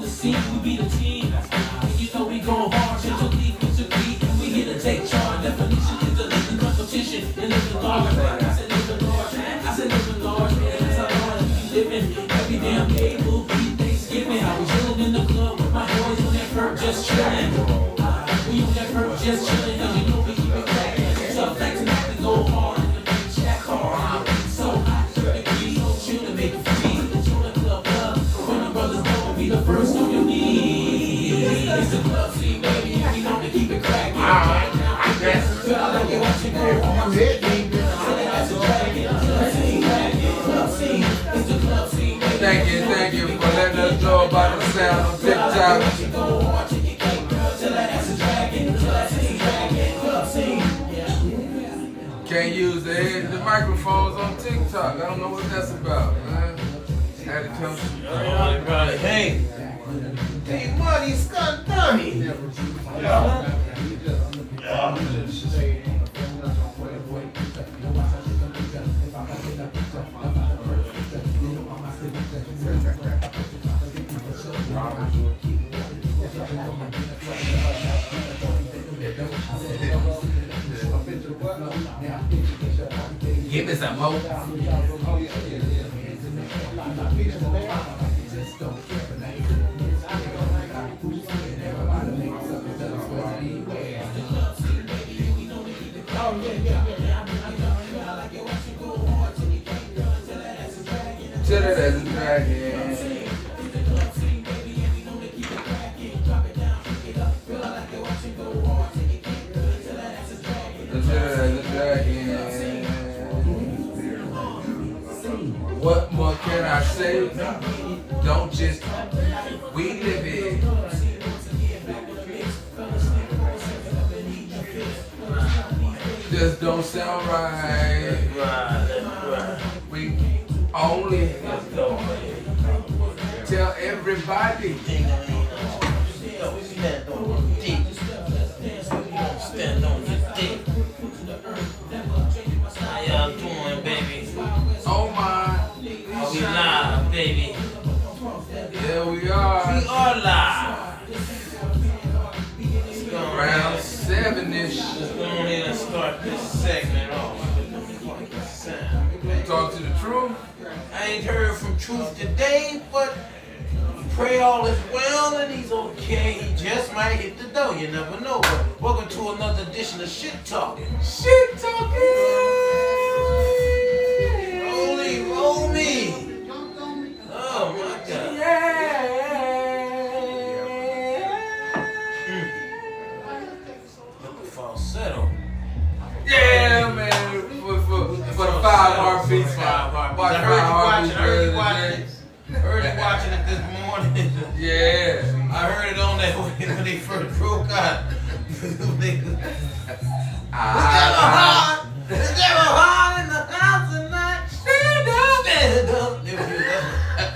on the scene, we be the team. And you know we gon' hard, shit your lead with your beat. We here to take charge, definition is the living competition. And living large, I said living large, I said living large, man. That's how large we be living. Every damn day will be Thanksgiving. I was chillin' in the club with my boys on that perk, just chillin'. We on that perk, just chillin', cause you know we keep it crackin'. So flexin' have to go hard in the big shack hard. So hot, 30 degrees, so chill to make it free. Join the club up, when the brothers know be the first on your knees. It's the club scene, baby, we know to keep it crackin'. Feel like you watchin' go hard. Thank you for letting us know about the sound on TikTok. Can't use the microphones on TikTok. I don't know what that's about, man. Had to come. Hey, money, Scott Dummy. Give me some more. Tell her that's a dragon. What more can I say? Don't just, we live it. Just don't sound right. We only tell everybody. Stand on your dick. How y'all doing, baby? Oh my. Are we live, baby? Yeah, we are. We are live. Round 7-ish. Let's go on in and start this segment off. Talk to the truth. I ain't heard from Truth today, but pray all is well and he's okay. He just might hit the door, you never know. But welcome to another edition of Shit Talking. Shit talking. Roll me. Oh my God. Yeah. Look at falsetto. Yeah, man. For the 5 heartbeats. I heard you watching it this morning. Yeah. I heard it on that when they first broke out. Is there a heart in the house tonight? Stand up. Stand up.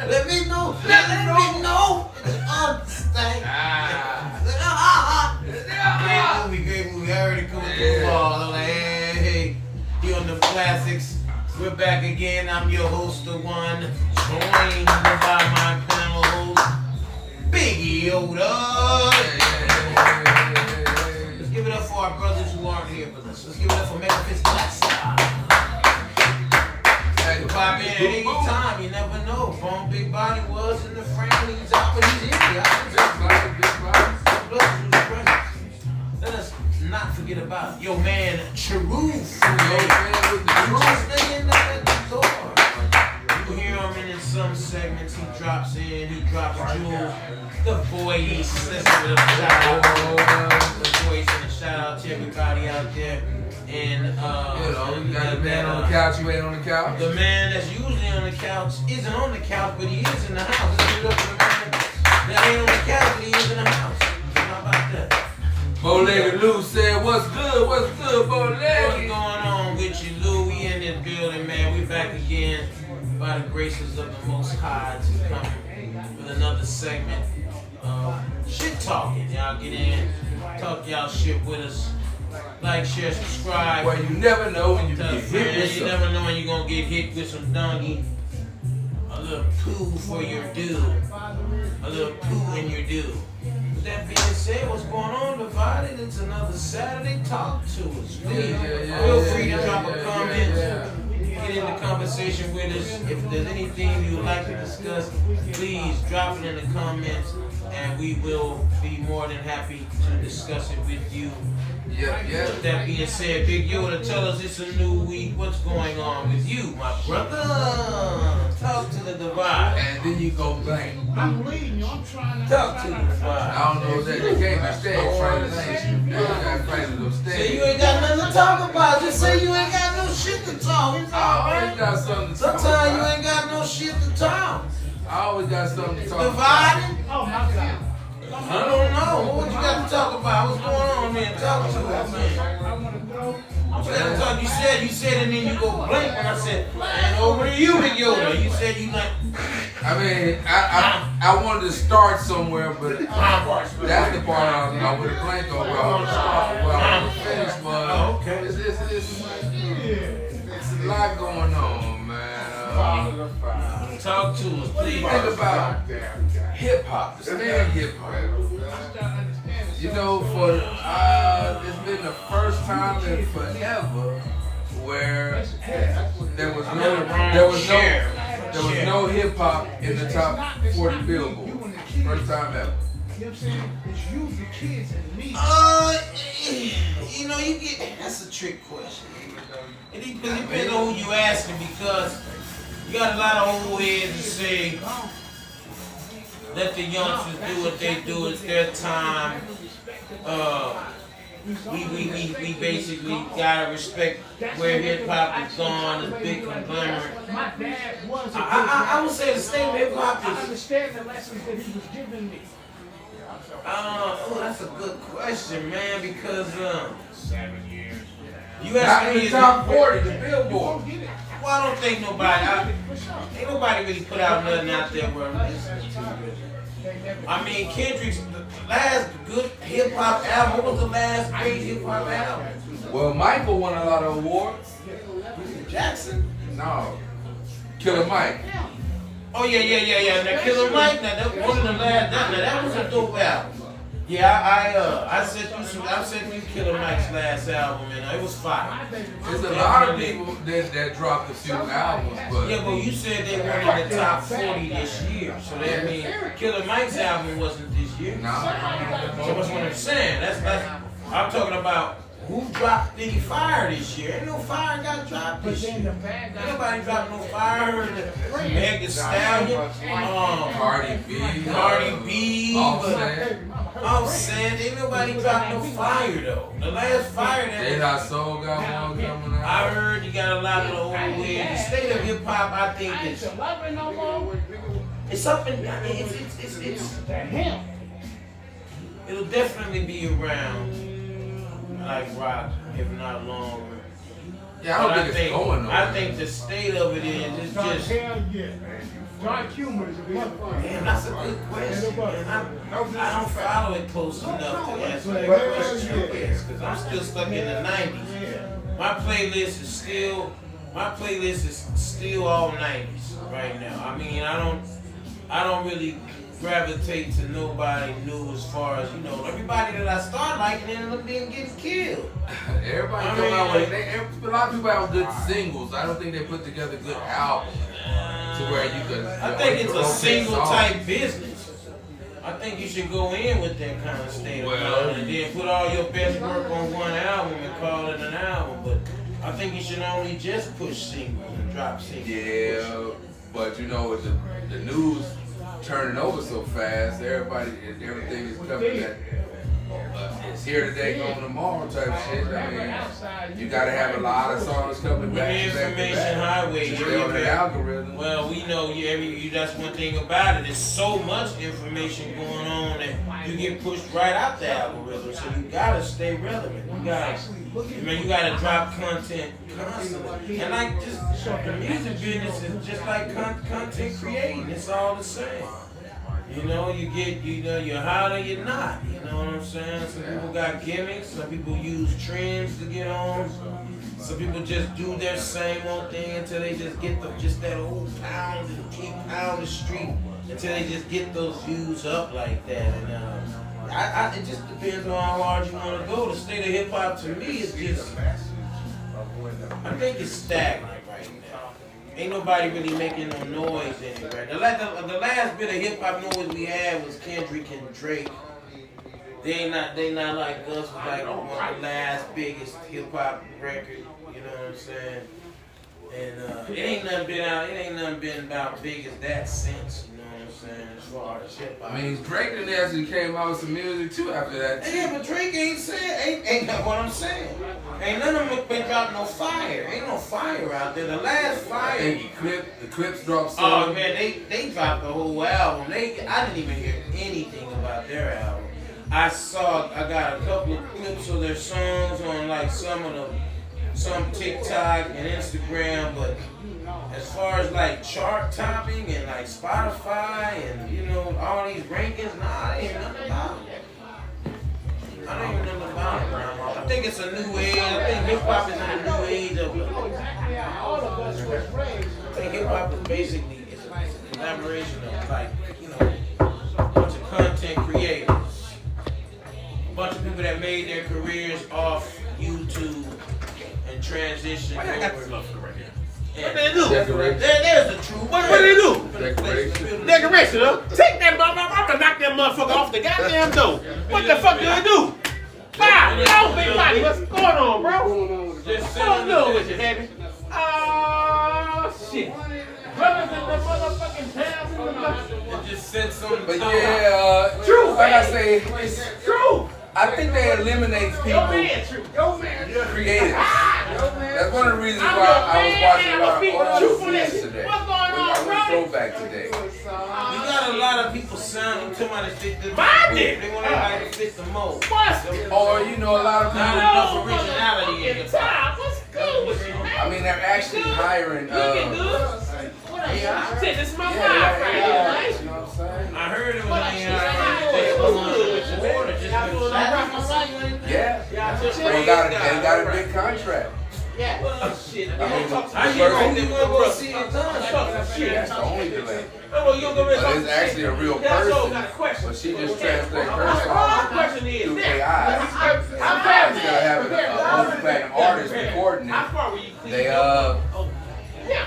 Let me know. Let me know. Understand. Great movie. I heard it coming through the wall. I'm like, hey. Here on the classics. We're back again. I'm your host, the one, joined by my panel host, Biggie Yoda. Let's give it up for our brothers who aren't here with us. Let's give it up for Memphis Blackstar. You can pop in at any time. You never know. Bone Big Body was in the frame. He's out, but he's in here. Let us not forget about your man, Charuth. You hear him in some segments, he drops in, he drops jewels. The voice, let's give it a shout out. The voice and a shout out to everybody out there. And you got a man on the couch, you ain't on the couch. the man that's usually on the couch isn't on the couch, but he is in the house. Let's give it up to the man that ain't on the couch, but he is in the house. How about that? Bow-legged Lou said, what's good, What's Bow-legged? going on with you, Lou? We in this building, man. We back again by the graces of the Most High to come with another segment of Shit Talking. Y'all get in, talk y'all shit with us. Like, share, subscribe. Well, you never know when you Tell get a friend. hit with You something. never know when you're going to get hit with some donkey. little poo for your due. A little poo in your due. With that being said, what's going on, Divided? It's another Saturday. Talk to us. Please feel free to drop a comment. Get in the conversation with us. If there's anything you would like to discuss, please drop it in the comments, and we will be more than happy to discuss it with you. With that being said, Big Yoda, tell us it's a new week. What's going on with you, my brother? Talk to the Divide. And then you go blank. I'm leading you. I'm trying to Talk to the Divide. I don't know that they can't be staying translation. They got places of Say staying. you ain't got nothing to talk about. Just say you ain't got no shit to talk. It's I all always right. got something to talk Sometimes you about. ain't got no shit to talk. I always got something to talk about. Divided? Oh, my God. I don't know. What you got to talk about? What's going on, man? Talk to us, man. I want to throw. What you got to talk? You said, and then you go blank when I said, and over to you, Big Yoda. You said you like. I mean, I wanted to start somewhere, but that's the part I would have blanked on. Where I want to start, where I want to finish, but Oh, okay. it's a lot going on, man. Talk to us, please. Think about hip hop, the stand hip hop. You know, it's been the first time in forever where there was no hip hop in the top 40 Billboard. First time ever. You know what I'm saying? It's you, the kids, and me. You know, that's a trick question. It depends on who you asking, because you got a lot of old heads that say, let the youngsters do what they do, it's their time. We basically gotta respect where hip hop is gone, this big conglomerate. My dad was a good I would say the state of hip hop I is. understand the lessons that he was giving me. Oh, that's a good question, man, because 7 years. you Not asked in me. the top 40, the Billboard. Get it. Well, I don't think ain't nobody really put out nothing out there where I'm listening to really. I mean, Kendrick's last good hip hop album. What was the last great hip hop album? Well, Michael won a lot of awards. Jackson? No. Killer Mike. Oh yeah. Now Killer Mike. Now that one of the last. Now that was a dope album. Yeah, I sent you Killer Mike's last album, and it was fire. There's a lot of people that dropped a few albums, but Yeah, but you said they weren't in the top 40 this year, so that means Killer Mike's album wasn't this year. So that's what I'm saying. That's I'm talking about who dropped any fire this year. Ain't no fire got dropped this year. Ain't nobody dropped no fire. Meg Thee Stallion, Cardi B, Offset. Ain't nobody dropped no fire though. The last fire that They Not Soul got one coming out. I heard, you got a lot of the old heads. The state of hip hop, I think I ain't is loving no more. it's up and down. It's That him. it'll definitely be around like rock, if not longer. Yeah, I don't think it's going nowhere. I think the state of it is it's just. Hell yeah. Dark humor is a motherfucker. Man, that's a good question. Man. I don't follow it close enough to answer that question, I guess, because I'm still stuck in the 90s. My playlist is still all 90s right now. I mean, I don't really gravitate to nobody new as far as, everybody that I start liking ended up getting killed. Everybody come out with a lot of people have good singles. I don't think they put together good albums to where you could. I think it's a single type business. I think you should go in with that kind of state of mind and then put all your best work on one album and call it an album. But I think you should only just push singles and drop singles. Yeah, but with the news turning over so fast, everything is coming that it's here today, going tomorrow type shit. I mean, you gotta have a lot of songs coming back. Information highway. To stay on the algorithm. Well, we know that's one thing about it. There's so much information going on that you get pushed right out the algorithm. So you gotta stay relevant. You gotta drop content constantly. And like the music business is just like content creating. It's all the same. You know, you're hot or you're not. You know what I'm saying? Some people got gimmicks. Some people use trends to get on. Some people just do their same old thing until they just get that old pound and keep pound the street until they just get those views up like that. And it just depends on how hard you want to go. The state of hip hop to me is just, I think it's stagnant right now. Ain't nobody really making no noise anywhere. The last bit of hip hop noise we had was Kendrick and Drake. They not like us. Was like one of the last biggest hip hop record. You know what I'm saying? And it ain't nothing been about big as that since. You know what I'm saying? As far as hip hop. I mean, Drake and actually came out with some music too after that. Yeah, but Drake ain't what I'm saying. Ain't none of them been dropping no fire. Ain't no fire out there. The last fire. I think the Clips dropped some. Oh man, they dropped the whole album. I didn't even hear anything about their album. I got a couple of clips of their songs on like some TikTok and Instagram, but as far as like chart topping and like Spotify and you know all these rankings, I ain't nothing about it. I don't even know nothing about it, bro. I think it's a new age. I think hip hop is in a new age of. I think hip hop is basically it's a collaboration of like a bunch of content creators. A bunch of people that made their careers off YouTube and transitioned over. Right here. What they do? There's the truth. What do they do? Decoration, huh? Take that motherfucker. I'm gonna knock that motherfucker off the goddamn door. What the fuck do they do? Wow, oh, big body, what's going on, bro? What's going on with you, baby? Oh, shit. Brothers in the motherfucking town. It just said something. But yeah, True, like I baby. say, True. I think they eliminate people Yo, man, true. Yo, man. creative. That's one of the reasons why I was watching a lot of old movies today. What's going on, I went bro? throwback today. We got a lot of people sounding to my fit the My They want everybody to fit the mold. Busted. Or you know, a lot of Not people. enough originality in It's it. time. What's good with you, man? I mean, they're actually hiring. Looking good. Shit, this is my vibe Yeah, right yeah, here, man. you know what I'm saying? I heard it was What's Yeah, they got a big contract. Yeah. Shit. I mean, I hear right there with the brother. See it done. that's the only delay. Oh, you gonna But it's actually a real person, but she just translates her song question is through this. AI. How Instead of having a multi-platinum artist recording How it, far were you? they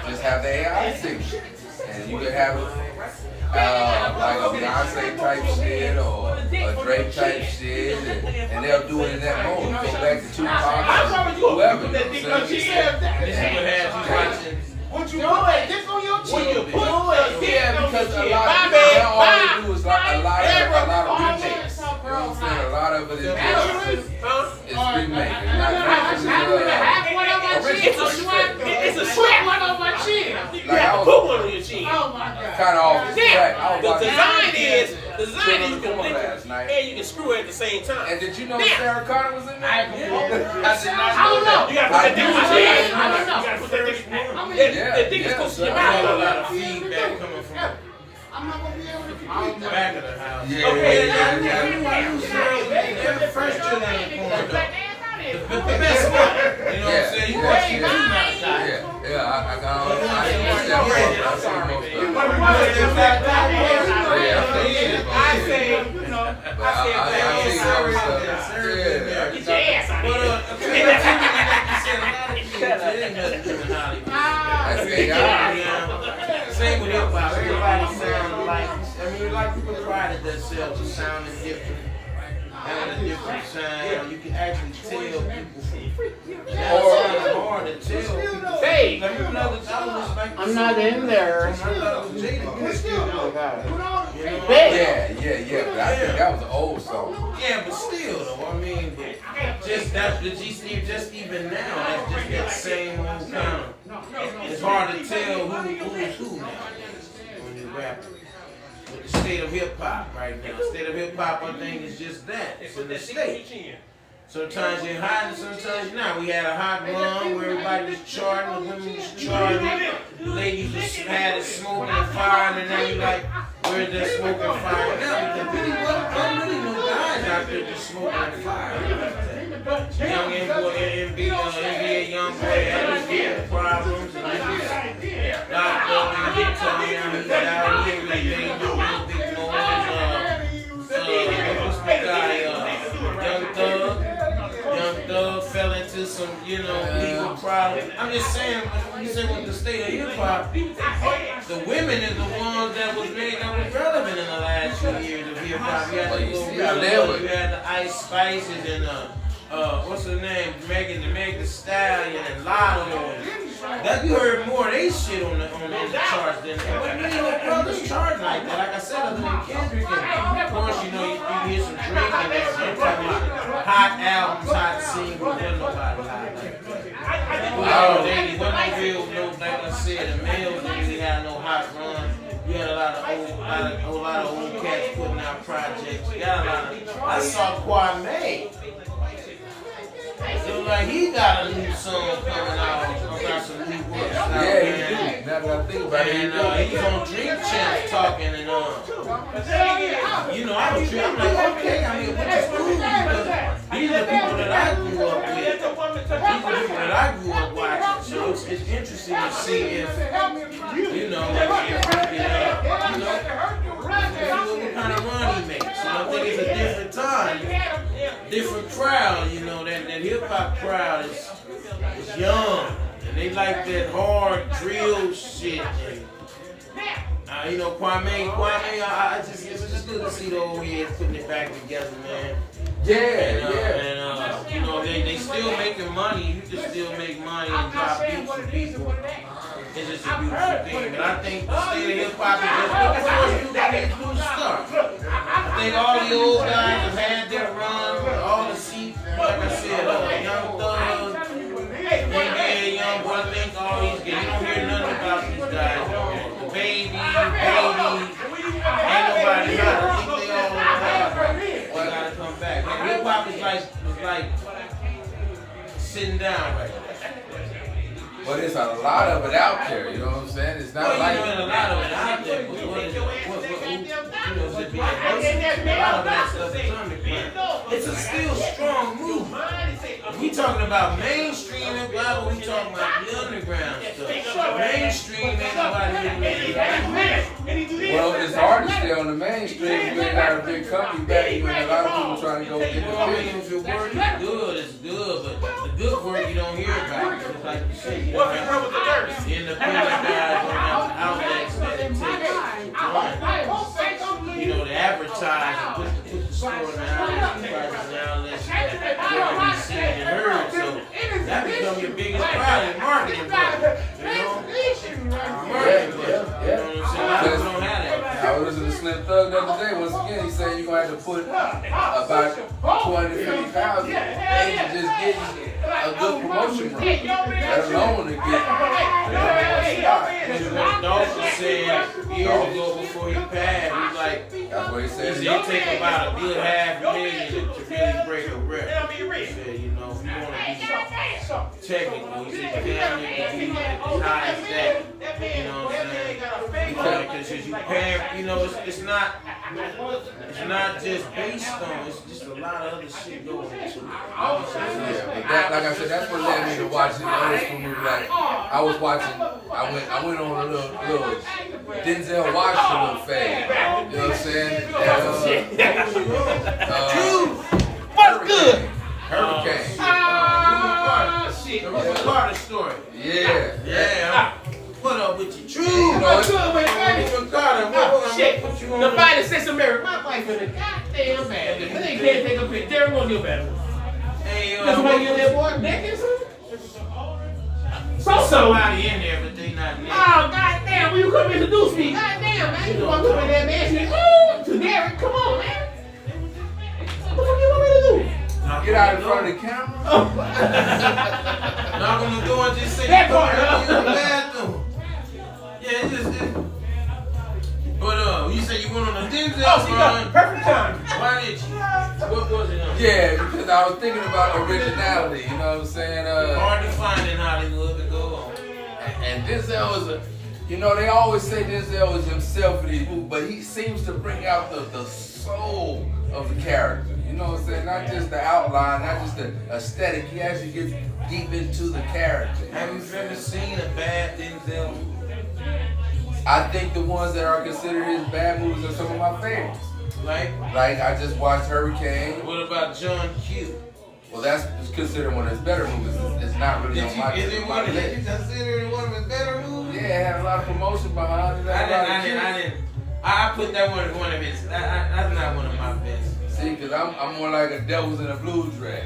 just have the AI sing it. And you can have it like a Beyonce type shit or a Drake type shit, and they'll do it in that mode. Go back to Tupac, whoever. You know what I'm saying? This is what has you watching. What you put this on your chin? Yeah, because a lot of people, all they do is like a lot of remakes. You know what I'm saying? A lot of it is remake. It's a sweat one on my chin. You Like, have I to was- put one on your chin. Kind of off the track. I was The watching design is Children you of the can Corn lick last it night. and you can screw it at the same time. And did you know Sarah Connor was in there? I did not I don't know. You gotta put I that thing on do. your chin. I don't know. You gotta put that thing. The thing is supposed to your I got a mouth. lot of feedback coming from the back of the house. Yeah, Okay, First chill in the corner, though. The best one. You know what I'm saying? You watch it too now, I got on. I didn't watch that part. I seen most of it. I say, you know, But I seen some stuff. Yeah. get your ass out of here. That's AI. Same with hip hop. Everybody sounds like. I mean, like people prided themselves on sounding different, having a different sound. You can actually tell people from. It's hard to tell people. Hey, Like, you know, like I'm not in there. I thought it was Jada. Yeah. But I think that was an old song. Yeah, but still though, I mean, but just that the GC, just even now, that's just that same old kind of. It's hard to tell who's who now when you rap. With the state of hip hop right now, state of hip hop, I think is just that. It's in the state. Sometimes you're hot and sometimes you're not. We had a hot run where everybody was charting, the women was charting, the ladies was had it smoking and firing, and then you like, where where's that smoking fire now? Because really, wasn't really no guys out there just smoking fire. Young NBA young boy had his getting problems and he was locked up and he told me he's out here with big noise. What's the guy? Young Thug fell into some, legal problems. I'm just saying, when you say what the state of hip hop, the women is the ones that was relevant in the last few years of hip hop. You had the Ice Spices and what's her name? Megan Thee Stallion and Lotto. That you heard more of they shit on the charts than what many no brothers charting like that. Like I said, other than Kendrick, and of course you hear some Drake and that. Hot albums, hot singles, wasn't nobody hot like that. Wasn't real, like I said, the males didn't really have no hot run. You had a lot of old cats putting out projects. You got a lot of. I saw Kwame. So like he got a new song coming out about some new work. Yeah, he do. Now that I think about it, and he's on Drink Champs talking and I was I'm like, okay, I mean, which is cool because these are the people that I grew up with. These are the people that I grew up watching. So it's interesting to see if what kind of run he makes. So I think it's a different time, different crowd. That hip hop crowd is young and they like that hard drill shit. And, Kwame, it's just good to see the old heads putting it back together, man. They still making money. You can still make money and drop beats for people. It's just a beautiful thing. But I think the state of hip hop is just looking for us to do new stuff. I think all the old guys have had their run, all the seats, like I said, Young Thug, Young Boy, I think all these guys, you don't hear nothing about these guys. Baby, ain't nobody not. I think they all gotta come back. Hip hop is like sitting down right now. But there's a lot of it out there, you know what I'm saying? It's not like a lot of it out there. What is it? It's a still strong movement. We talking about mainstream hip hop, we talking about the underground stuff. Mainstream ain't nobody really. Well, it's hard to stay on the mainstream. You ain't got a big company back. You ain't a lot of people trying to go get the If your work is good, it's good. But the good work you don't hear about. It's like you say, you don't have the independent guys don't have the outlets that it takes to run. They advertise and put the store in the outlets where we see and heard. So that becomes your biggest problem in marketing. Marketing. A lot of people don't have that. I was listening to Slim Thug the other day. Once again, he said you're going to have to put about 20 to 50,000 into just getting a good promotion run. Let alone to get Dolphin said years ago before he passed, he's like, that's what he said. It take about a good $500,000 to really break a record. He said, if you want to be technical, he said you can't make it be as high as that. You know what I'm saying? Because you pay, it's not just based on, it's just a lot of other shit going into it. Like I said, that's what led me to watching the old school movie. Like I was watching, I went on a little Denzel Washington fad. You know what I'm saying? What's good? Hurricane. Shit. The Carter story. Yeah. What up with you? True. What's good with you? Carter. Shit. The body says some married. My wife in the goddamn bad. They can't take a picture. They're going to do better. Hey, that's why you that boy naked, son? Somebody in there, but they not there. Oh, goddamn. Will you come introduce me? Goddamn, man. You want to come in there, man? To Derek. Come on, man. What the fuck you want me to do? Get out in front of the camera. Knock on the door and just say that part. You in the bathroom. Yeah, it's just. But you said you went on a Denzel run. Perfect time. Why did you? What was it? Yeah, because I was thinking about originality. You know what I'm saying? Hard to find in Hollywood to go on. And Denzel was You know, they always say Denzel is himself in these movies, but he seems to bring out the soul of the character. You know what I'm saying? Not just the outline, not just the aesthetic. He actually gets deep into the character. Have you ever seen a bad Denzel movie? I think the ones that are considered his bad movies are some of my favorites. Like I just watched Hurricane. what about John Q? Well, that's considered one of his better movies. It's not really on my Is it my one? Did you list. consider it one of his better movies? Yeah, it had a lot of promotion behind it. I didn't. I put that one as one of his. That's not one of my best. See, because I'm more like a Devils in a Blue Dress.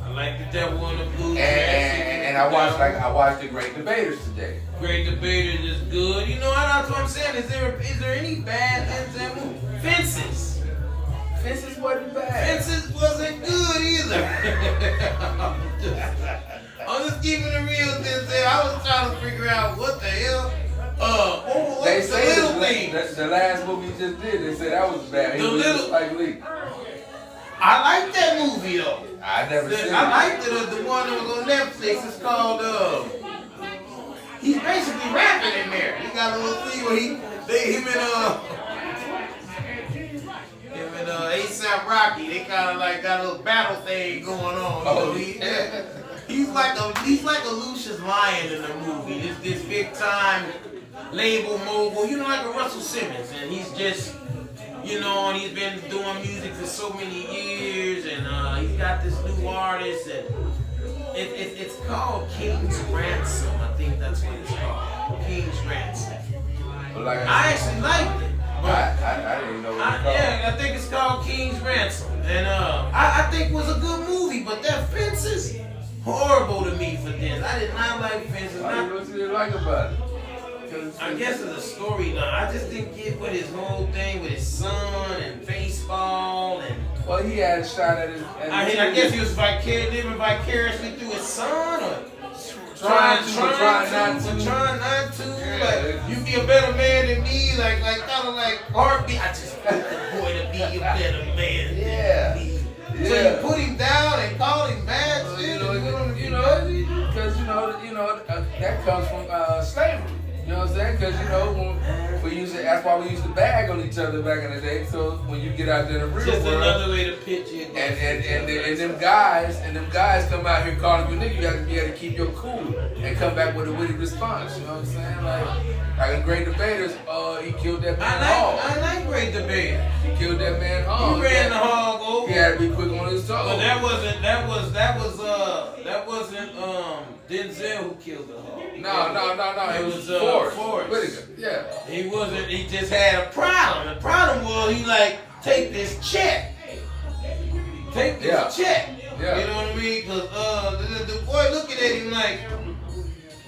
I like the Devil in the Blue Dress. And I watched the Great Debaters today. Great Debaters is good. You know, that's what I'm saying. Is there any bad Denzel movie? Fences. Fences wasn't bad. Fences wasn't good either. I'm just keeping it real, Denzel. I was trying to figure out what the hell. What They was the say Little Things? the last movie he just did, they said that was bad. He The was Little- Spike Lee. I like that movie though. I never seen it. I liked the one that was on Netflix. It's called he's basically rapping in there. He got a little thing where him and ASAP Rocky, they kind of like got a little battle thing going on. Oh, You know, yeah. he's like a Lucius Lyon in the movie. This big time label mogul, you know, like a Russell Simmons, and he's just, you know, and he's been doing music for so many years, and he's got this new artist, and it's called King's Ransom. I think that's what it's called, King's Ransom. But like I actually liked it. I didn't even know what it was called. Yeah, I think it's called King's Ransom, and I think it was a good movie, but that Fences horrible to me for this. I did not like Fences. What you didn't like about it? I guess it's a storyline. I just didn't get with his whole thing with his son and baseball and. Well, he had a shot at his. I guess he was living vicariously through his son, or Trying trying not to. Like, you be a better man than me, like kind of like heartbeat. I just want the boy to be a better man Yeah. than me. Yeah. So you put him down and call him bad shit. Because that comes from slavery. You know what I'm saying? Because when we used to, that's why we used to bag on each other back in the day. So when you get out there in the real Just world, another way to pitch it. and them guys come out here calling you nigga, you have to be able to keep your cool and come back with a witty response. You know what I'm saying? Like in Great Debaters, he killed that man hog. I like Great Debate. He killed that man hog. He ran the hog over. He had to be quick on his toes. But that wasn't Denzel who killed the hog. No. It was Forrest. Whitaker. Yeah. He wasn't. He just had a problem. The problem was he like take this check. Take this check. Yeah. You know what I mean? Cause the boy looking at him like,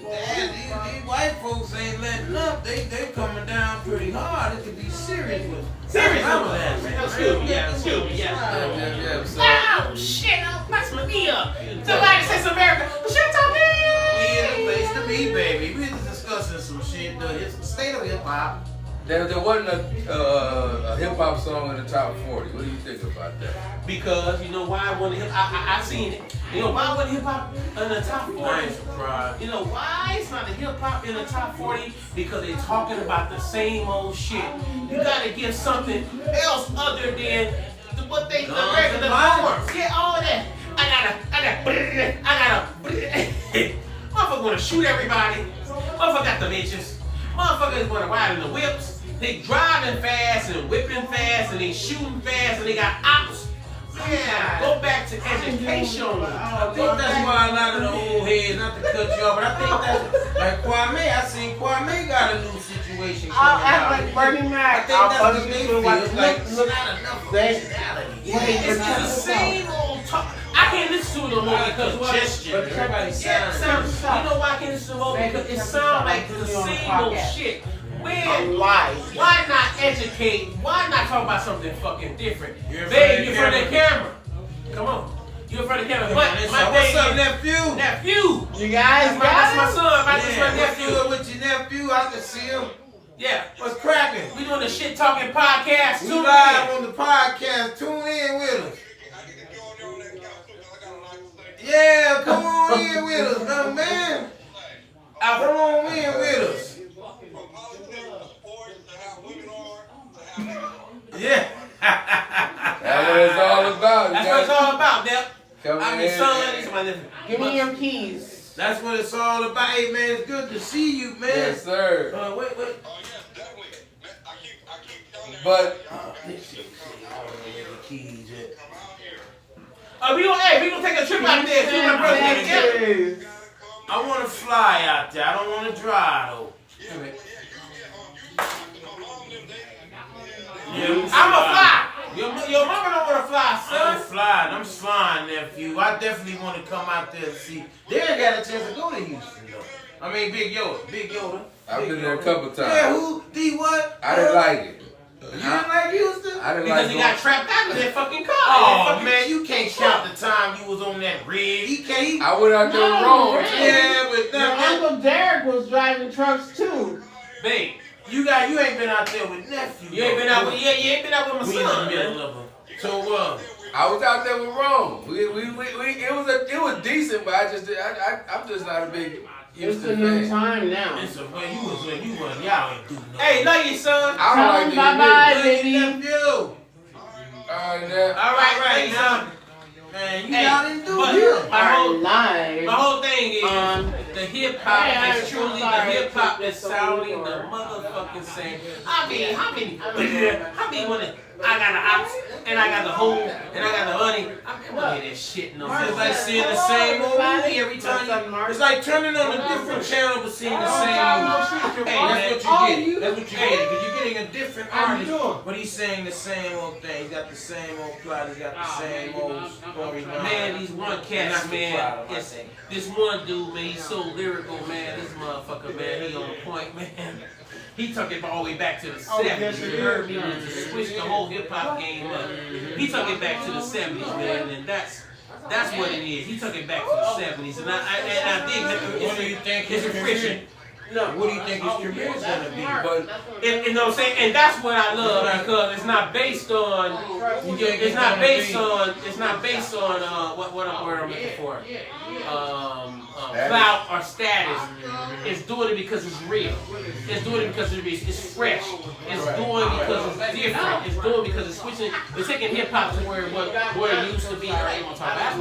man, these white folks ain't letting up. They coming down pretty hard. It could be serious with. Serious Remember with that, man. Excuse me. Yeah. So, Oh shit! I messed my knee up. Somebody say some American. Shut up, We in the place to be, baby. We just discussing some shit. It's the state of hip hop. there wasn't a hip hop song in the top 40. What do you think about that? Because you know why wasn't hip? I seen it. You know why wasn't hip hop in the top 40? I ain't surprised. You know why it's not a hip hop in the top 40? Because they're talking about the same old shit. You gotta give something else other than what they the Guns regular and violence. norms. Yeah, all that. I gotta. Motherfucker wanna shoot everybody. Motherfucker got the bitches. Motherfuckers wanna ride in the whips. They driving fast and whipping fast and they shooting fast and they got ops. Yeah, go back to education. I think that's why a lot of the old heads, not to cut you off, but I think that's like Kwame. I seen Kwame got a new situation coming I'll act out. like Bernie Mac. I think that's I'll what they feel feel. like, It's like look, it's look, not enough they- originality. Yeah, it's the same old talk. I can't listen to it no more because Congestion. what? Everybody Yeah, it sounds. sounds. You know why I can't listen to it no more? Because it sounds like the same old shit. When? live. Why not educate? Why not talk about something fucking different? You're in Babe, you're in front front of of the camera. Come on. You're in front of the camera. Come But on, it's my up. What's thing up, is- nephew? Nephew. You guys That's my got it? son. That's my Yeah, what's nephew. good with your nephew? I can see him. Yeah. What's cracking? We doing the shit talking podcast. We Tune live in. on the podcast. Tune in with us. Yeah, come on in with us, man. Come on in with us. I mean, son, he's my nephew. Give me your keys. That's what it's all about. Hey, man, it's good to see you, man. Yes, sir. Wait. Oh, yes, definitely. I keep telling everybody. But I don't know where the keys at. We gonna take a trip out there. See my brother get together. I want to fly out there. I don't want to drive, though. I'ma fly. Your mama don't wanna fly, I'm son. flying. I'm flying, nephew. I definitely want to come out there and see. They ain't got a chance to go to Houston, though. I mean, Big Yoda. I've been there a couple times. Yeah, who? D what? I didn't like it. You didn't like Houston? I didn't Because like he got trapped out of that fucking car. Oh, man, you can't count the time you was on that rig. He can't. I went out there wrong. Yeah, but Your Uncle Derek was driving trucks too. Babe, you ain't been out there with nephew. you ain't been out with you ain't been out with my We in the son, middle man. of them. So I was out there with Rome. It was decent, but I'm just not a big It's Houston a new fan. time now. it's a when you was y'all ain't do nothing. Hey, love you, son. I Tell don't him like bye-bye, the baby. Nephew. All All right, now. Man, Hey, y'all didn't do but good. Live. my whole thing is Um, the hip hop hey, is I'm truly the sorry. hip hop that's sounding the motherfucking same. I mean, how many when I got the ox and I got the whole and I got the honey? I mean, look at that shit no more. It's like seeing the same old movie every time. It's like turning on a different channel but seeing the same movie. Hey, that's what you get. That's what you get. Because you're getting a different artist, but he's saying the same old thing. He's got the same old plot. He's got the same old storyline. Man, these one cats, man. It's, this one dude, man, he's so lyrical, man. This motherfucker, man, he on point, man. He took it all the way back to the 70s. You heard me? He switched the whole hip hop game up. He took it back to the 70s, man, and that's what it is. He took it back to the 70s, and I think that What do you think it's his refreshing. What do you think his career is gonna be? But You know what I'm saying? And that's what I love because it's not based on it's not based on what I'm looking for. Clout or status. It's doing it because it's real. It's doing it because it's fresh. It's doing it because it's different. It's doing it because it's switching. It's taking hip hop to where it used to be. That's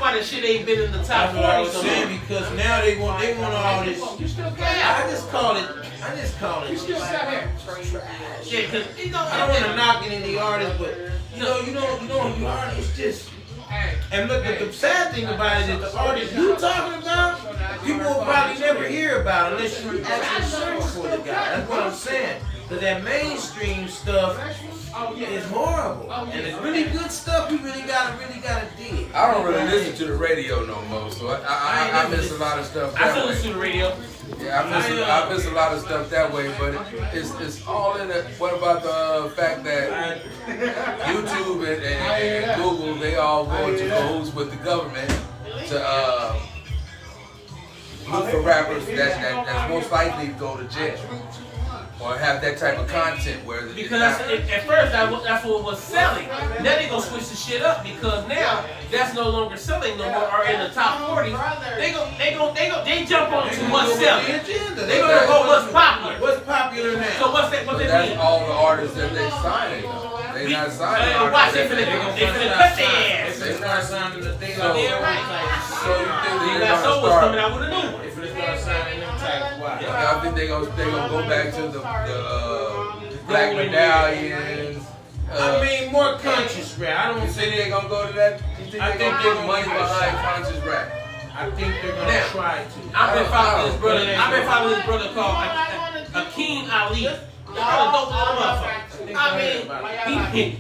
why the shit ain't been in the top That's what I 40 was so saying long. because now they want all this. I just call it. Yeah, because I don't want to knock any artists, but you artists just. And look, at the sad thing about it is the artists you talking about, people will probably never hear about unless you actually search for the guy. That's what I'm saying. Because that mainstream stuff is horrible, and it's really good stuff. We really gotta dig. I don't really listen to the radio no more, so I miss a lot of stuff I that still way. listen to the radio. Yeah, I miss a lot of stuff that way, but it's all in it. What about the fact that YouTube and Google, they all go into cahoots with the government to look for rappers that's most likely to go to jail or have that type of content where Because at first that's what was selling. Now they gonna switch the shit up because now that's no longer selling no more or in the top 40. They jump on to what's selling. They gonna go what's popular. What's popular now? So what's that? What but they that's mean? all the artists that they signing. They not signing Watch artists. it that they finna cut their ass. They start signing the thing. So- Damn right. So you think They they're got gonna soul coming start? out with a new one. If they start signing them types, why? I think they gonna go back to the Black Medallions. I mean, more conscious rap. I don't You think say they gonna go to that? You think I they think gonna they're put money gonna give it a behind shot. conscious rap? I think they're gonna Now, try to. I've been following this brother. I I've been following this brother called Akeem Ali. Brother dope little motherfucker. I mean,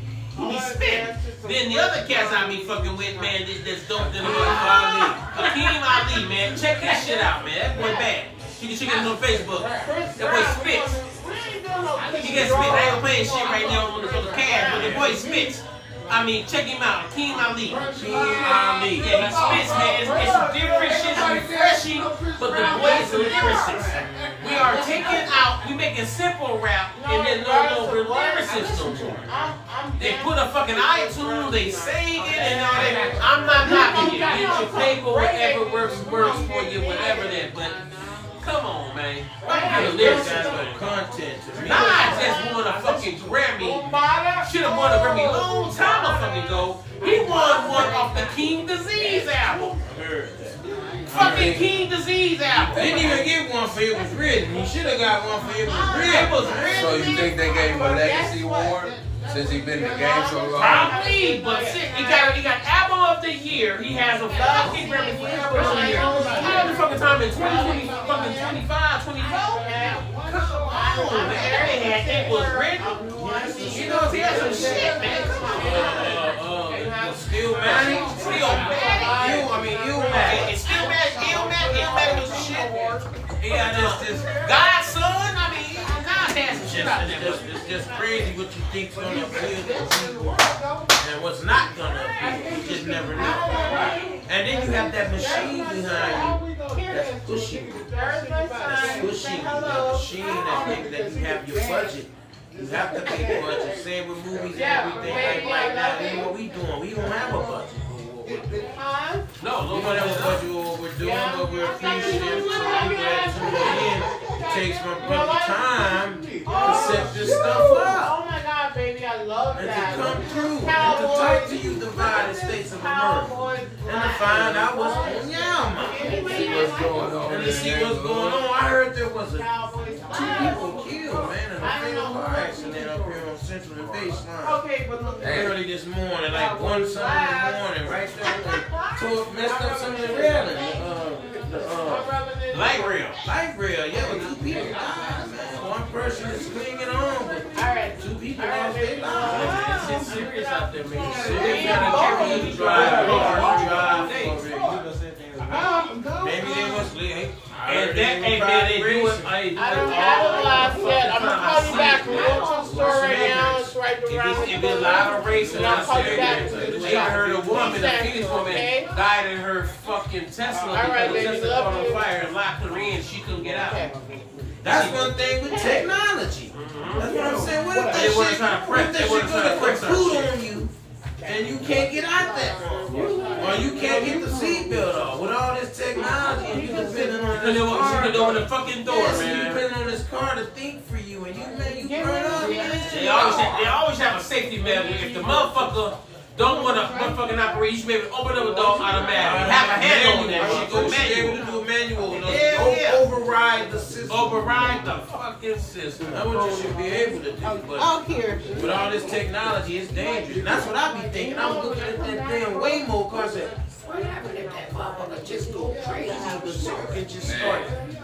he spit. Then the other cats I be fucking with, man, that's dope than the motherfucker. Akeem Ali, man, check his shit out, man. That boy bad. You can check him on Facebook. That boy spits. He gets spit. I ain't gonna play his shit right now on the cast, but the boy spits. I mean, check him out, Akeem Ali. Yeah, he spits, man. It's some different shit, it's refreshing, but the boy is a lyricist. We are taking out, we making simple rap, and then no longer lyricists no more. They put a fucking iTunes, they sing it, and all that. I'm not knocking you. Get your paper, whatever works for you, whatever that, but come on, man. I'm the That's lyricist. what content to me. Nas just won a fucking Grammy. Should have won a Grammy long time ago He won one off the King Disease album. Fucking King Disease album. They didn't even get one for It Was Written. He should have got one for It Was Written. It was written. So you think they gave him a legacy award since he been in the game so long? Probably, but shit, he got album of the year. He has a fucking Grammy for album of the year. How the fucking time in 2020, fucking 25, 24? Come on, man. It was written. You know, he had some shit, man. Come on. Still Maddie. Illmatic. It's still Illmatic. Illmatic was shit. He got this Godson. I mean, God has some shit out there. It's just crazy what you think's gonna appeal to people and what's not gonna appeal. You just never know. And then you have that machine behind you that's pushing you. That's pushing you. That machine that you have your budget. You have to pay budget. Same with movies and everything like that. This is what we doing. We don't have a budget. No, We don't have a budget for what we're doing, but we're appreciative to people that tune in. It takes my brother time to set this stuff up. Oh my God, baby, I love And that. to come through, and to talk to you, the United States of America, and to find out what's on your mind, See what's going on. and to see what's going on. I heard there was two people killed, man, in a fatal car accident up here on Central and Baseline. Okay, but look. Early this morning, like 1 something in the morning, right there, and messed up some of the railing. light rail. Light rail, yeah, but 2 people died, man. One person is clinging on, but Alright. 2 people lost their lives. It's serious out there, man. They gotta carry you drive cars, maybe they was late. And that ain't bad. They do it. I don't have a lot yet. I'm gonna call you back. We're going to the store right now. It's right around If it's live or racing, I'll I call you back. said, I heard a woman, a Phoenix woman, Okay. died in her fucking Tesla All right, because the baby, Tesla love caught on you. fire and locked her in. She couldn't get out. That's one thing with technology. That's what I'm saying. What if They that weren't shit, trying to what if press- that they weren't shit trying to gonna press put our food shit. on you and you can't get out that motherfucker? Or you can't get the seatbelt off with all this technology and you depending on Because this they car. could open the fucking door, Yes, you man. depending on this car to think for you and you burn up. They always have a safety valve. If the motherfucker don't want to motherfucking operate, you should be able to open up a door automatically. Have a hand on that shit. Go She be able manual. to do a manual. Hell yeah. Override the system. Override the fucking system. That's what you should be able to do. But Oh, here. with all this technology, it's dangerous. And that's what I be thinking. I was looking at that damn Waymo car and said, what happened if that motherfucker just go crazy? The circuit just start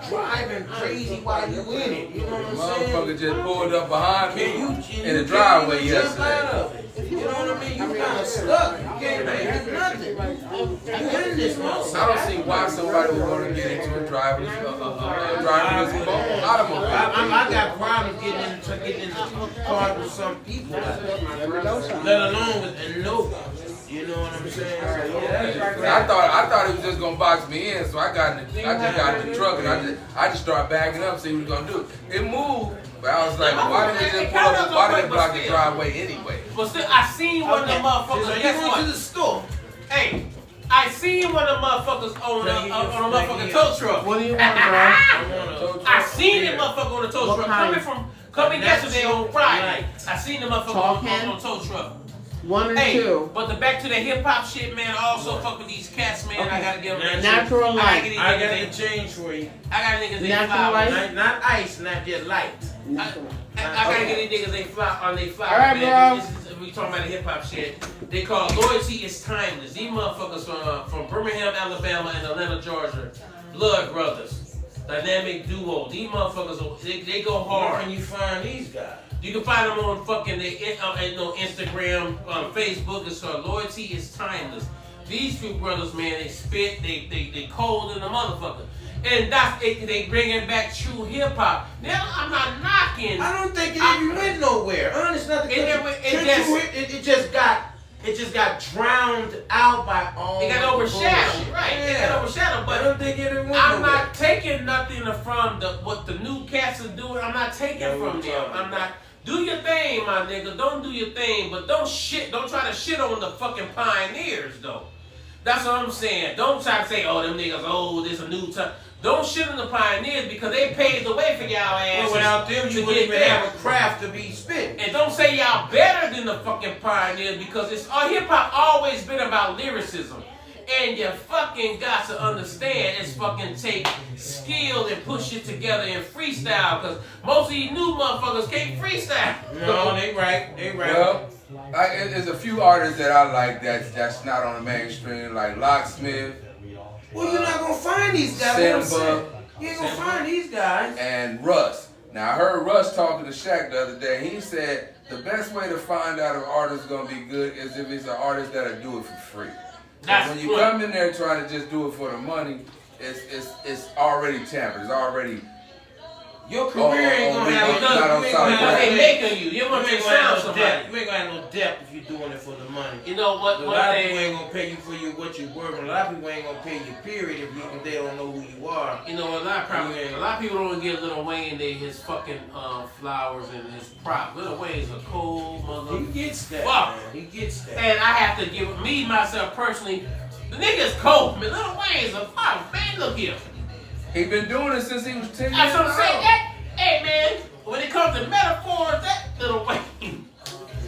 driving crazy while you in it. You know what I'm saying? Motherfucker just pulled up behind me Can you in the driveway jump out yesterday. of it? You know what I mean? You kind of stuck. You can't do nothing. You in this I motherfucker. don't see why somebody would want to get into a driverless automobile. I got problems getting in the car with some people, let alone with a no. You know what I'm saying? So, yeah, I thought he was just gonna box me in, so I just got in the truck and I just started backing up, see what he's gonna do. It moved, but I was like, why did they just pull up? Why did they block the driveway anyway? But still, I seen one of the so motherfuckers. you Guess went to what? the store. Hey, I seen one of the motherfuckers on a motherfucking tow truck. What do you want, bro? I seen the motherfucker on the tow What truck kind? coming yesterday on Friday. I seen the motherfucker on a tow truck. 1 or Hey, 2. but the back to the hip hop shit, man. I also fuck with these cats, man. I gotta give them Natural light. I got the change for you. I got niggas they Natural fly. light? Not ice, not just light. I gotta get these niggas they fly on they fly. All right, man. bro. We talking about the hip hop shit. They call loyalty is timeless. These motherfuckers from Birmingham, Alabama, and Atlanta, Georgia, blood brothers, dynamic duo. These motherfuckers they go Where hard. can you find these guys? You can find them on fucking Instagram, Facebook. It's called Loyalty is Timeless. These two brothers, man, they spit, they cold in the motherfucker. And that's it, they bringing back true hip hop. Now I'm not knocking. I don't think it even went nowhere. Honest, nothing. It just got drowned out by all. It got the overshadowed, bullshit. right? Yeah. It got overshadowed, I but don't think it went I'm nowhere. not taking nothing from what the new cats are doing. I'm not taking from them. I'm not. Do your thing, my nigga. Don't do your thing, but don't try to shit on the fucking pioneers, though. That's what I'm saying. Don't try to say, oh, them niggas, oh, this a new time. Don't shit on the pioneers because they paved the way for y'all asses. Well, without them, you to wouldn't get even there. have a craft to be spit. And don't say y'all better than the fucking pioneers because it's hip hop always been about lyricism. And you fucking got to understand it's fucking take skill and push it together in freestyle because most of these new motherfuckers can't freestyle. No, they right. Well, there's a few artists that I like that's not on the mainstream, like Locksmith. Well, you're not gonna find these guys. Simba. You ain't gonna find these guys. And Russ. Now I heard Russ talking to Shaq the other day. He said the best way to find out if an artist is gonna be good is if it's an artist that'll do it for free. That's When you come in there trying to just do it for the money, it's already tampered. It's already. Your career ain't gonna have they making you. You want to sound no somebody. depth. You ain't gonna have no depth if you're doing it for the money. You know what? A One lot of people thing. ain't gonna pay you for what you're worth. A lot of people ain't gonna pay you, period, if they don't know who you are. You know, a lot of people don't give Lil Wayne his fucking flowers and his prop. Lil Wayne's a cold mother. He gets that. Fuck. Man. He gets that. And I have to give myself personally, the nigga's cold, man. Lil Wayne's a fuck, man. Look here. He been doing it since he was 10 years That's what I'm old. saying. Hey, man, when it comes to metaphors, that Lil Wayne.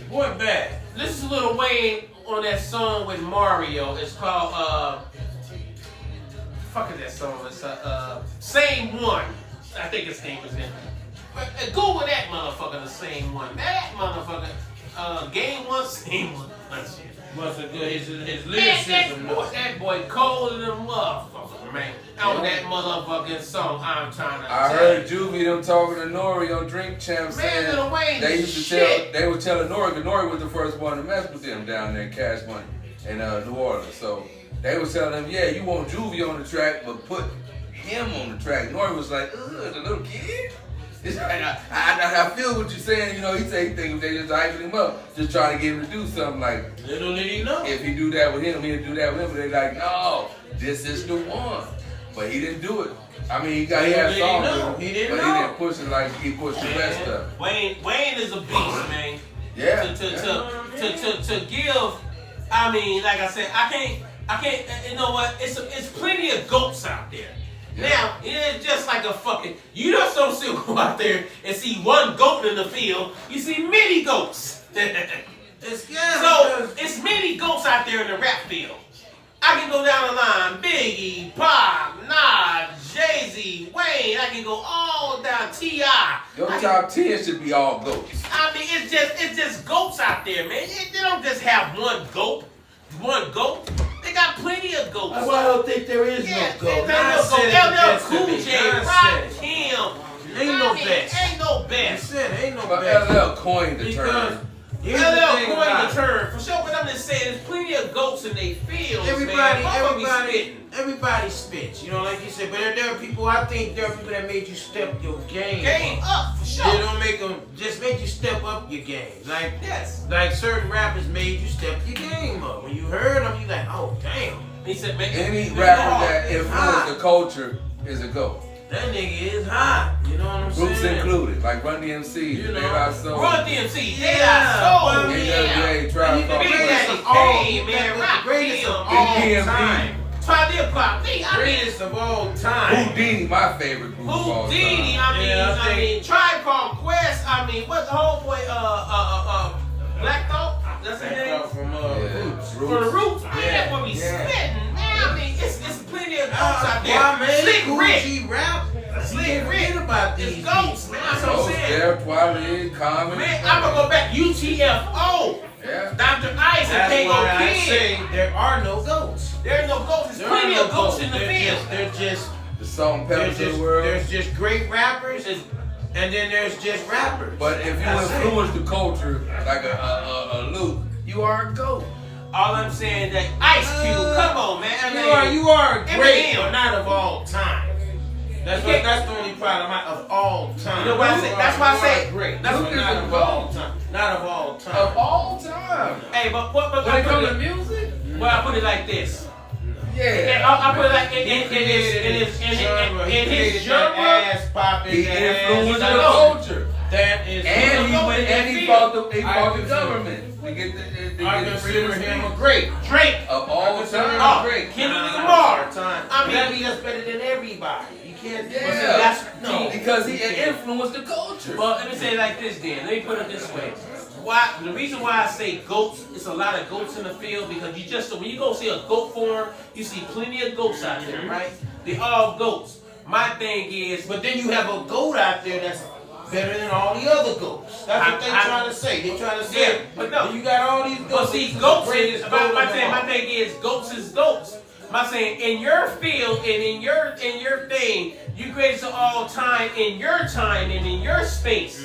Boy, bad. This is Lil Wayne on that song with Mario. It's called, fuck is that song? It's, Same One. I think his name was in. Google that motherfucker, the Same One. That motherfucker, Game One, Same One. That's it. Must have good. His Man, lyricism. that boy cold than a motherfucker, man. On that motherfucking song, I'm trying to I heard Juvie them talking to Nori on Drink Champ saying Lil Wayne they is used to shit. they were telling Nori, because Nori was the first one to mess with them down there in Cash Money in New Orleans. So they was telling them, yeah, you want Juvie on the track, but put him on the track. Nori was like, ugh, the little kid? It's like, I feel what you're saying. You know, he say he thinks they just hyping him up, just trying to get him to do something like, Little did he know. if he do that with him, he'll do that with him. But they like, no, this is the one. But he didn't do it. I mean, he had songs with him, He didn't but know. he didn't push it like he pushed the best stuff. Wayne is a beast, man. Yeah. To give, I mean, like I said, I can't. You know what? It's plenty of goats out there. Yeah. Now, it's just like a fucking. You just don't still go out there and see one goat in the field. You see many goats. It's So it's many goats out there in the rap field. I can go down the line: Biggie, Pac, Nas, Jay-Z, Wayne. I can go all down. T.I. Your top 10 should be all goats. I mean, it's just goats out there, man. They don't just have one goat. One goat. They got plenty of goats. That's why I don't think there is Yeah, no goat. there's no goat. LL Cool J, Rakim. Ain't no best. Ain't no I best. said ain't no But best. LL coined the Because term. here's the LL thing coined about the term. For sure, but I'm just saying, there's plenty of goats in they fields, Everybody, man. everybody spits. You know, like you said. But there are people. I think there are people that made you step your game. Game up, for sure. They don't make them just make you step up your game. Like Yes. like certain rappers made you step your game up. When you heard them, you like, oh damn, He said, man, Any rapper that influenced the culture is a goat. that nigga is hot. You know what I'm Groups saying? included, like Run DMC, You De know, La Soul, Run DMC, Yeah, they got soul. well, Yeah. NWA, Tribe You can Called be Big Quest, Daddy of all- Kane, man, the Rock greatest of Hill, all EPMD. time. Talib Kweli. I mean, Greatest of all time. Houdini, my favorite group of all Houdini, time. Yeah, I mean, Tribe Called Quest. I mean, what's the whole boy? Black Thought. That's his Back name. out from Yeah. Roots. For the Roots, man, Yeah. that's what we Yeah. spitting, man. I mean, it's plenty of goats out there. Why, man? Slick Rick, Gucci rap. Slick Can't Rick. forget about It's these goats, man. That's what I'm Those saying. there, Twilight, Common. Man, I'm gonna go back. UTFO. Yeah. Dr. Ice and That's K.O. why I Kid. say there are no goats. There's no goats. There's There plenty are no of goats in the They're field. just The Salt and Pepper there's of the just world. there's just great rappers, It's- and then there's just rappers. But if you That's it. influence the culture like a Luke, you are a goat. all I'm saying that Ice Cube, come on, man. I mean, You are great, Eminem. but not of all time. That's the only problem of all time. You know what I say? That's why I say- You are great. that's but what- not of all time. Not of all time. Of all time. Hey, but When it I comes put to it, music, well, I put it like this. yeah. I put it like in his genre. ass popping. He influenced the I know. culture. That is. And he went and he fought the I government to get the I get the consider freedom him a of great. Drake. all consider him time. Oh, Great. Kendrick Nah, Lamar. time. I mean- that means that's better than everybody. You can't do Yeah, that. no. because he influenced the culture. Well, let me say it like this, then. Let me put it this way. Why? The reason why I say goats, it's a lot of goats in the field because you just when you go see a goat farm, you see plenty of goats out there, right? They all goats. My thing is, But then you have a goat out there that's better than all the other goats. That's what they're trying to say. They're trying to say, Yeah, but no. you got all these goats. but see, this is goats the is greatest goat my of thing. them My all. thing is goats is goats. My saying in your field and in your thing, you greatest of all time in your time and in your space.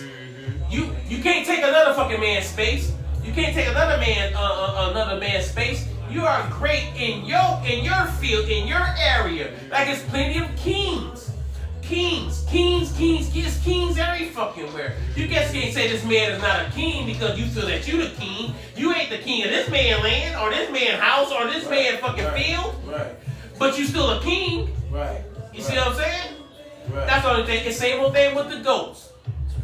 You can't take another fucking man's space. You can't take another man's space. You are great in your field, in your area. Like it's plenty of kings. Kings every fucking where. You just can't say this man is not a king because you feel that you the king. You ain't the king of this man land or this man house or this man fucking field. Right, But you still a king. right. You see what I'm saying? Right. That's the only thing. It's same old thing with the goats.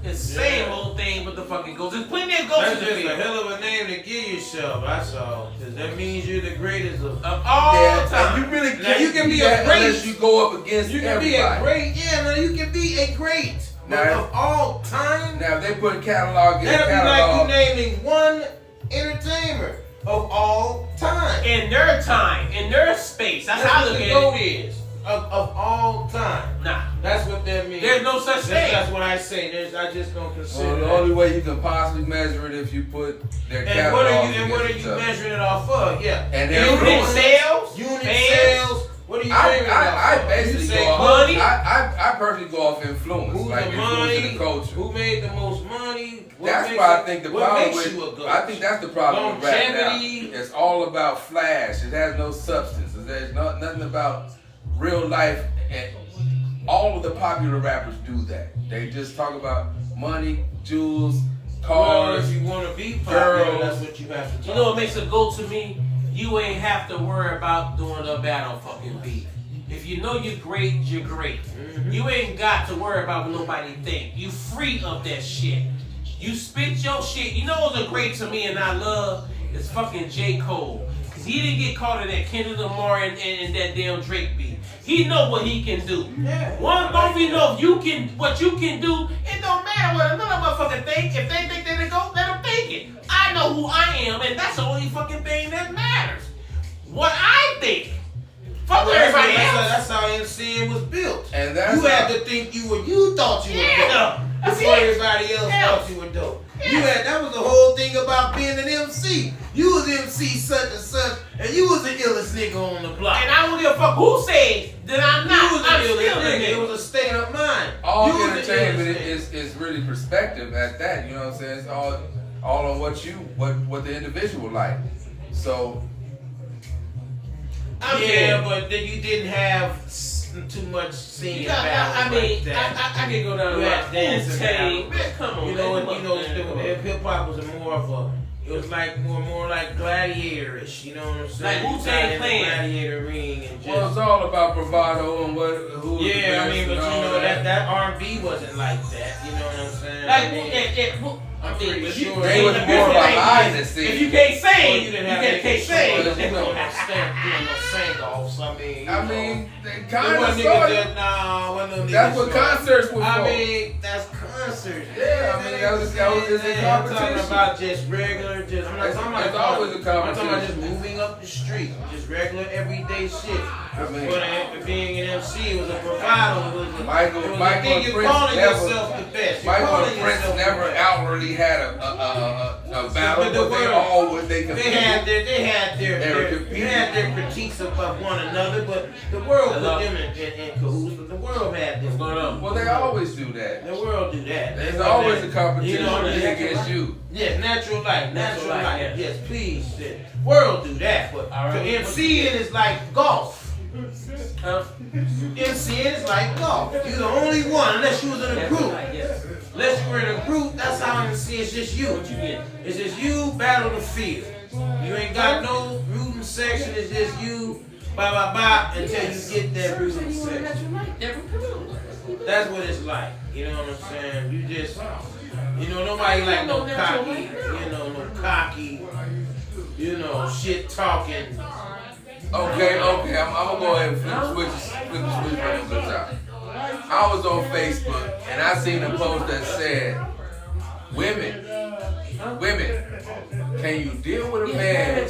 It's same old thing with the fucking goats. There's plenty of goats That's in the just a field. hell of a name to give yourself, that's all. Because that means you're the greatest of Of all Yeah, time. and you really Now, can't you can be that a great- unless you go up against You can everybody. be a great, you can be a great. But Now- of all time, Now if they put catalog in that'd be like catalog. you naming one entertainer of all time. In their time, in their space. That's how I what look the at goat it. is. Of all time. Nah. That's what that means. There's no such thing. That's what I say. I just don't consider Well, the that. only way you can possibly measure it if you put their And catalog what are you against each other. measuring it off of? Yeah. And their Unit influence. sales, Unit fans. sales. What are you measuring it I off of? basically You say go off. money. I personally go off influence, who's like the influence money? in the culture. Who made the most money? What That's makes why I it- think the what problem makes with you a goat? I think that's the problem with rap now. Longevity. It's all about flash. It has no substance. There's nothing about real life. And all of the popular rappers do that. They just talk about money, jewels, Well, cars. if you want to be popular, girls. that's what you have to do. You know what makes a goat to me? You ain't have to worry about doing a battle fucking beat. If you know you're great, you're great. You ain't got to worry about what nobody think. You free of that shit. You spit your shit. You know what's a great to me and I love is fucking J. Cole. Cause he didn't get caught in that Kendrick Lamar and that damn Drake beat. He know what he can do. Yeah. One don't you know what you can do, it don't matter what another motherfucker think. If they think they're the GOAT, let them think it. I know who I am, and that's the only fucking thing that matters. What I think. Fuck Well, everybody else. that's how MCN was built. And that's You had how- to think you thought you were Yeah, dope. that's Before it. everybody else Yeah. thought you were dope. Yeah. That was the whole thing about being an MC. You was MC such and such, and you was the illest nigga on the block. And I don't give a fuck who says that I'm You not. was the I'm illest still the nigga. It nigga. was a state of mind. all You was the entertainment illest nigga. is really perspective at that. You know what I'm saying? It's all on what the individual like. So But then you didn't have too much singing battles like that. I can go down You the had line. dancing Wu-Tang. battles. Man, come on, You know, man. hip hop was more of a. It was like more like gladiator-ish. You know what I'm saying? Like Wu-Tang You got in the Clan. gladiator ring and just. well, it's all about bravado and who. the Yeah, I best mean, but and you all know that R&B wasn't like that. You know what I'm saying? Like, I mean, I'm pretty sure They was more about eyes and see. If you can't well, sing, you you didn't have can't any sing. shows, you know, doing no sing-offs. I mean, I mean, they it kind of wasn't sort niggas of. that, nah, wasn't no niggas That's what showing. concerts were for. I mean, that's concerts. Yeah, I mean, that was just a I'm talking competition. about just regular, I'm not talking about It's always a I'm talking about competition. just moving up the street, just regular everyday shit. I mean- But being an MC, it was a bravado. It was a, Michael- it was Michael a thing. and You're Prince calling never- yourself the best. You're Michael calling and Prince yourself the never best. outwardly had a battle, But the but they world- all would they They had competed. their were competing. critiques of one another, but the world put them in cahoots. But the world had them. Well, they always do that. The world do that. There's always a competition You know, me against you. Yes, natural life. Natural life, yeah. Yes, please. The world do that, but All right. the MCing is like golf. Huh? MCing is like golf. You're the only one, unless you was in a group. Yes. Unless you were in a group, that's how MC is just you. What you get? It's just you battle the field. You ain't got no rooting section. It's just you, until you get that rooting section. That's what it's like. You know what I'm saying? You just, nobody like no cocky. No cocky. Shit talking. Okay, I'm gonna go ahead and flip the switch on the good time. I was on Facebook and I seen a post that said, women, can you deal with a man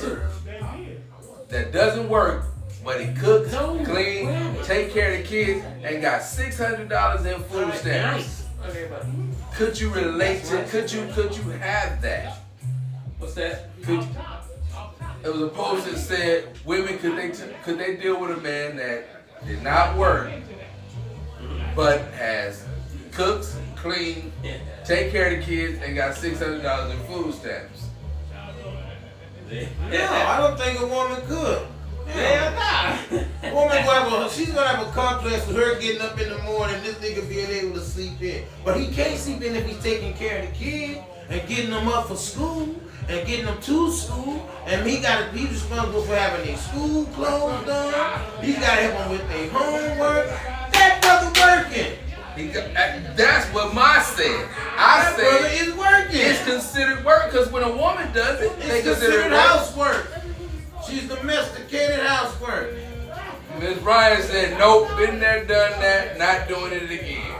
that doesn't work, but he cooks, clean, take care of the kids, and got $600 in food stamps? Could you relate to? Could you have that? What's that? It was a post that said, women, could they deal with a man that did not work, but has cooks, clean, take care of the kids, and got $600 in food stamps? No, I don't think a woman could. Hell nah. Woman, she's gonna have a complex with her getting up in the morning, this nigga being able to sleep in. But he can't sleep in if he's taking care of the kid and getting them up for school and getting them to school. And he's responsible for having their school clothes done. He's gotta help them with their homework. That brother working. That's what Ma said. I That brother said is working. it's considered work because when a woman does it, they It's consider it considered work. housework. She's domesticated housework. Ms. Bryan said, nope, been there, done that, not doing it again.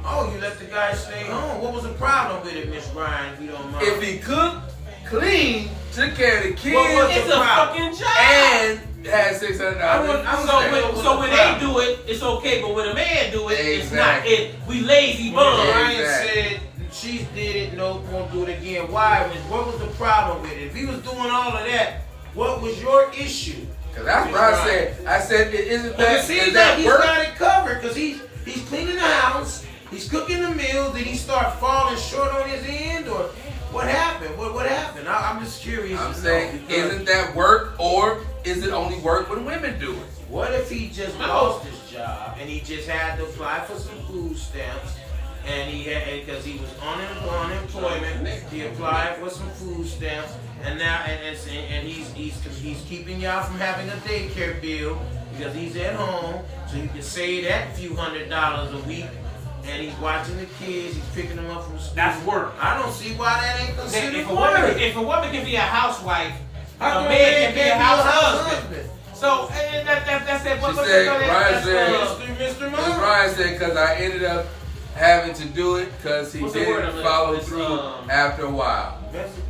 Oh, you let the guy stay home. What was the problem with it, Miss Bryan, if you don't mind? If he cooked, cleaned, took care of the kids, What was It's the a problem? fucking job. and had $600. So when they do it, it's okay, but when a man do it, it's not. Exactly. We lazy bums. Bryan Exactly. said she did it, no, won't do it again. Why? What was the problem with it? If he was doing all of that, what was your issue? Cause that's what I said. I said, isn't But it that, seems is that like he's work? got it covered because he's cleaning the house, he's cooking the meals. Did he start falling short on his end, or what happened? What happened? I'm just curious. I'm to know, saying, because isn't that work, or is it only work when women do it? what if he just lost his job and he just had to apply for some food stamps? And he had, because he was on unemployment, he applied for some food stamps, and now and he's keeping y'all from having a daycare bill because he's at home, so you can save that few $100s a week. And he's watching the kids, he's picking them up from school. That's work. I don't see why that ain't considered If a work. woman can be a housewife, How a come man can be a can't house house husband. So that's it. She said, Brian said, Mr. Ms. Mom. Brian said, because I ended up having to do it because he What's the word didn't I'm follow looking for? through after a while.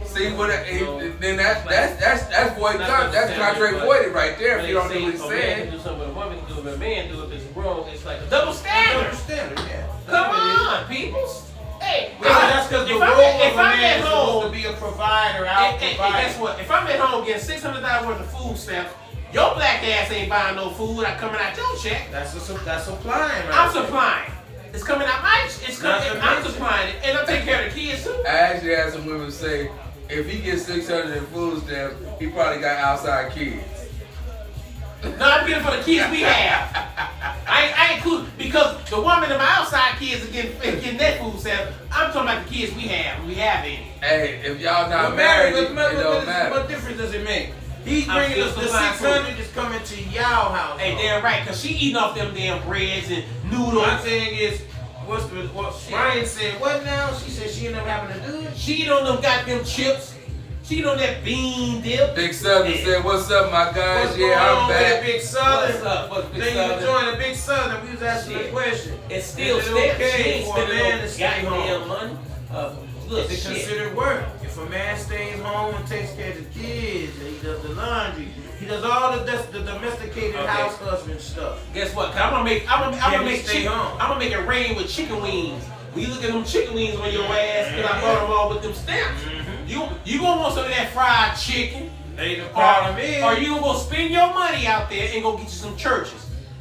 See what? Then that's void. That's That's what contrary I'm saying, voided right there. When If you don't do what he's a man can saying. do something, a woman can do it, but a man do it, it's wrong. It's like a double Double standard. standard, yeah. Come on, peoples. Hey, That's because the if role I'm of a man at is supposed home, to be a provider, and guess what? If I'm at home getting $600 worth of food stamps, your black ass ain't buying no food. I'm coming out your check. That's supplying. Right I'm there. supplying. It's coming out my. I'm supplying it, and I'm taking care of the kids too. I actually had some women say, if he gets 600 in food stamps, he probably got outside kids. No, I'm getting for the kids we have. I ain't cool because the woman and my outside kids are getting that food stamp. I'm talking about the kids we have. We have any. Hey, if y'all not But married, Mary, it don't matter. what difference does it make? He's I'm bringing still the supplying 600 is coming to y'all house. Hey, damn right, cause she eating off them damn breads and noodles. My thing is, what Brian said, what now? She said she ended up having to do it. She eat on them goddamn chips. She eat on that bean dip. Big Southern said, what's up, my guys? What's going on I'm with back. the Big Southern? What's up? What's Big Then you Southern? joined the Big Southern. We was asking Shit. the question. It's still Is it steps. okay She ain't for a spending man no to stay goddamn home? money. Is it Shit. considered work? If a man stays home and takes care of the kids, and he does the laundry, he does all the domesticated Okay. house husband stuff. Guess what? 'Cause I'm gonna make Can he stay chicken. home? I'm gonna make it rain with chicken wings. When you look at them chicken wings on your ass, cause I bought them all with them stamps. You gonna want some of that fried chicken, Hey, the problem is, or you gonna spend your money out there and go get you some churches.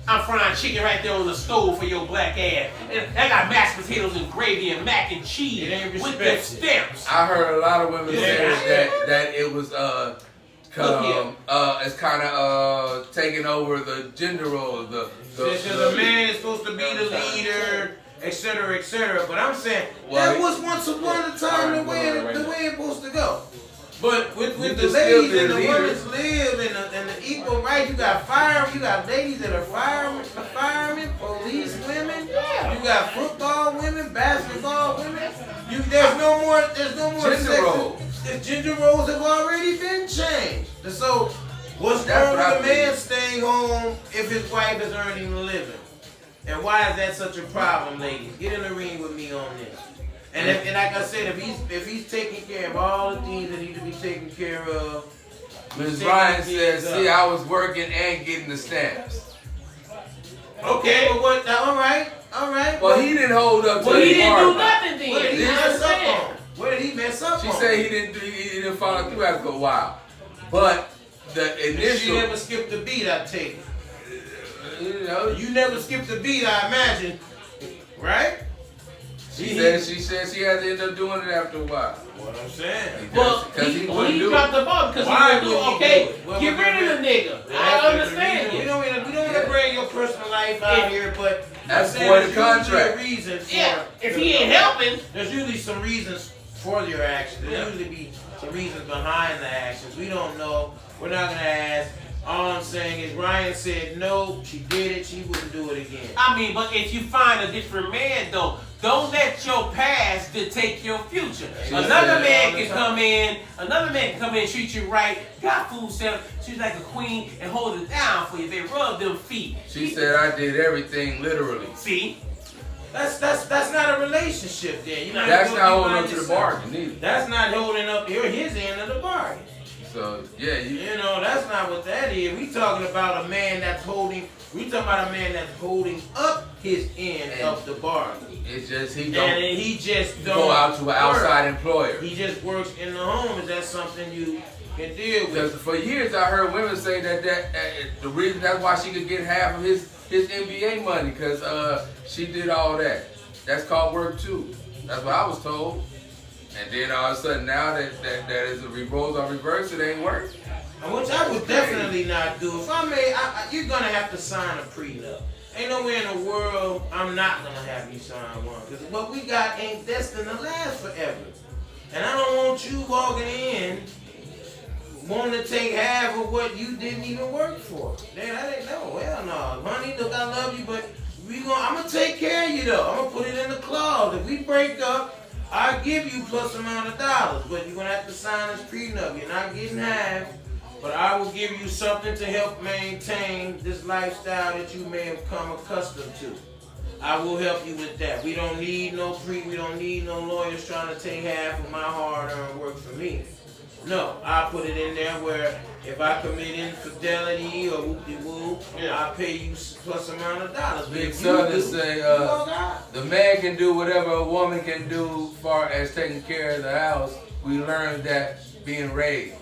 I'm frying chicken right there on the stove for your black ass. And I got mashed potatoes and gravy and mac and cheese It ain't with the respected. stamps. I heard a lot of women Yeah. say that it was Look here. it's kind of taking over the gender role. because a man is supposed to be the leader, etc., etc. But I'm saying Well, that was once upon a time the way it's supposed to go. But with You the can still ladies be a and the leader. women's live and the equal right, you got you got ladies that are firemen, police women, you got football women, basketball women. There's no more Gender sex. roles. The gender roles have already been changed. So what's That's wrong what I with a man think. staying home if his wife is earning a living? And why is that such a problem, ladies? Get in the ring with me on this. And like I said, if he's taking care of all the things that need to be taken care of. Ms. Ryan says, see, I was working and getting the stamps. Okay, but what? All right. Well, he didn't hold up to the Well, he didn't do bar. nothing then. What did he mess up on? What did he mess up She on? said he didn't follow through after a while. But the She initial, never skipped a beat, I take it. you know, You never skipped a beat, I imagine. Right? she said she had to end up doing it after a while. What I'm saying. Well, Because he wouldn't he do dropped it. the ball because Why he would would he do okay. do it? What Get was rid the of the nigga. I understand We you. don't want to bring your personal life out here, but That's I'm saying for the there's usually contract. a reason for Yeah, if he ain't helping, There's usually some reasons for your actions. There'll usually be some reasons behind the actions. We don't know. We're not gonna ask. All I'm saying is Ryan said no, she did it, she wouldn't do it again. I mean, but if you find a different man though, don't let your past dictate your future. Another man can come in, treat you right, got food stamps, she's like a queen and hold it down for you. They rub them feet. She said I did everything literally. See? That's not a relationship then. You're That's gonna not go holding behind up to the yourself. bargain either. That's not holding up his end of the bargain. So yeah, You know, that's not what that is. We talking about a man that's holding up his end of the bargain. it's just he And don't he just don't go out to an work. outside employer. He just works in the home. Is that something you can deal Because with? for years I heard women say that the reason that's why she could get half of his NBA money because she did all that. That's called work too. That's what I was told. And then all of a sudden now that is a roles on reverse, it ain't work. Which I would definitely not do. If I may, you're gonna have to sign a prenup. Ain't nowhere in the world I'm not gonna have you sign one. Because what we got ain't destined to last forever. And I don't want you walking in wanting to take half of what you didn't even work for. Then I didn't know. Hell no. Honey, look, I love you, but I'm gonna take care of you though. I'm gonna put it in the clause. If we break up, I'll give you plus amount of dollars, but you're gonna have to sign this prenup. You're not getting half, but I will give you something to help maintain this lifestyle that you may have come accustomed to. I will help you with that. We don't need no lawyers trying to take half of my hard-earned work for me. No, I put it in there where if I commit infidelity or whoop-de-whoop, I'll pay you plus amount of dollars. But Big if you Southern do, say you walk out. the man can do whatever a woman can do as far as taking care of the house. We learned that being raised.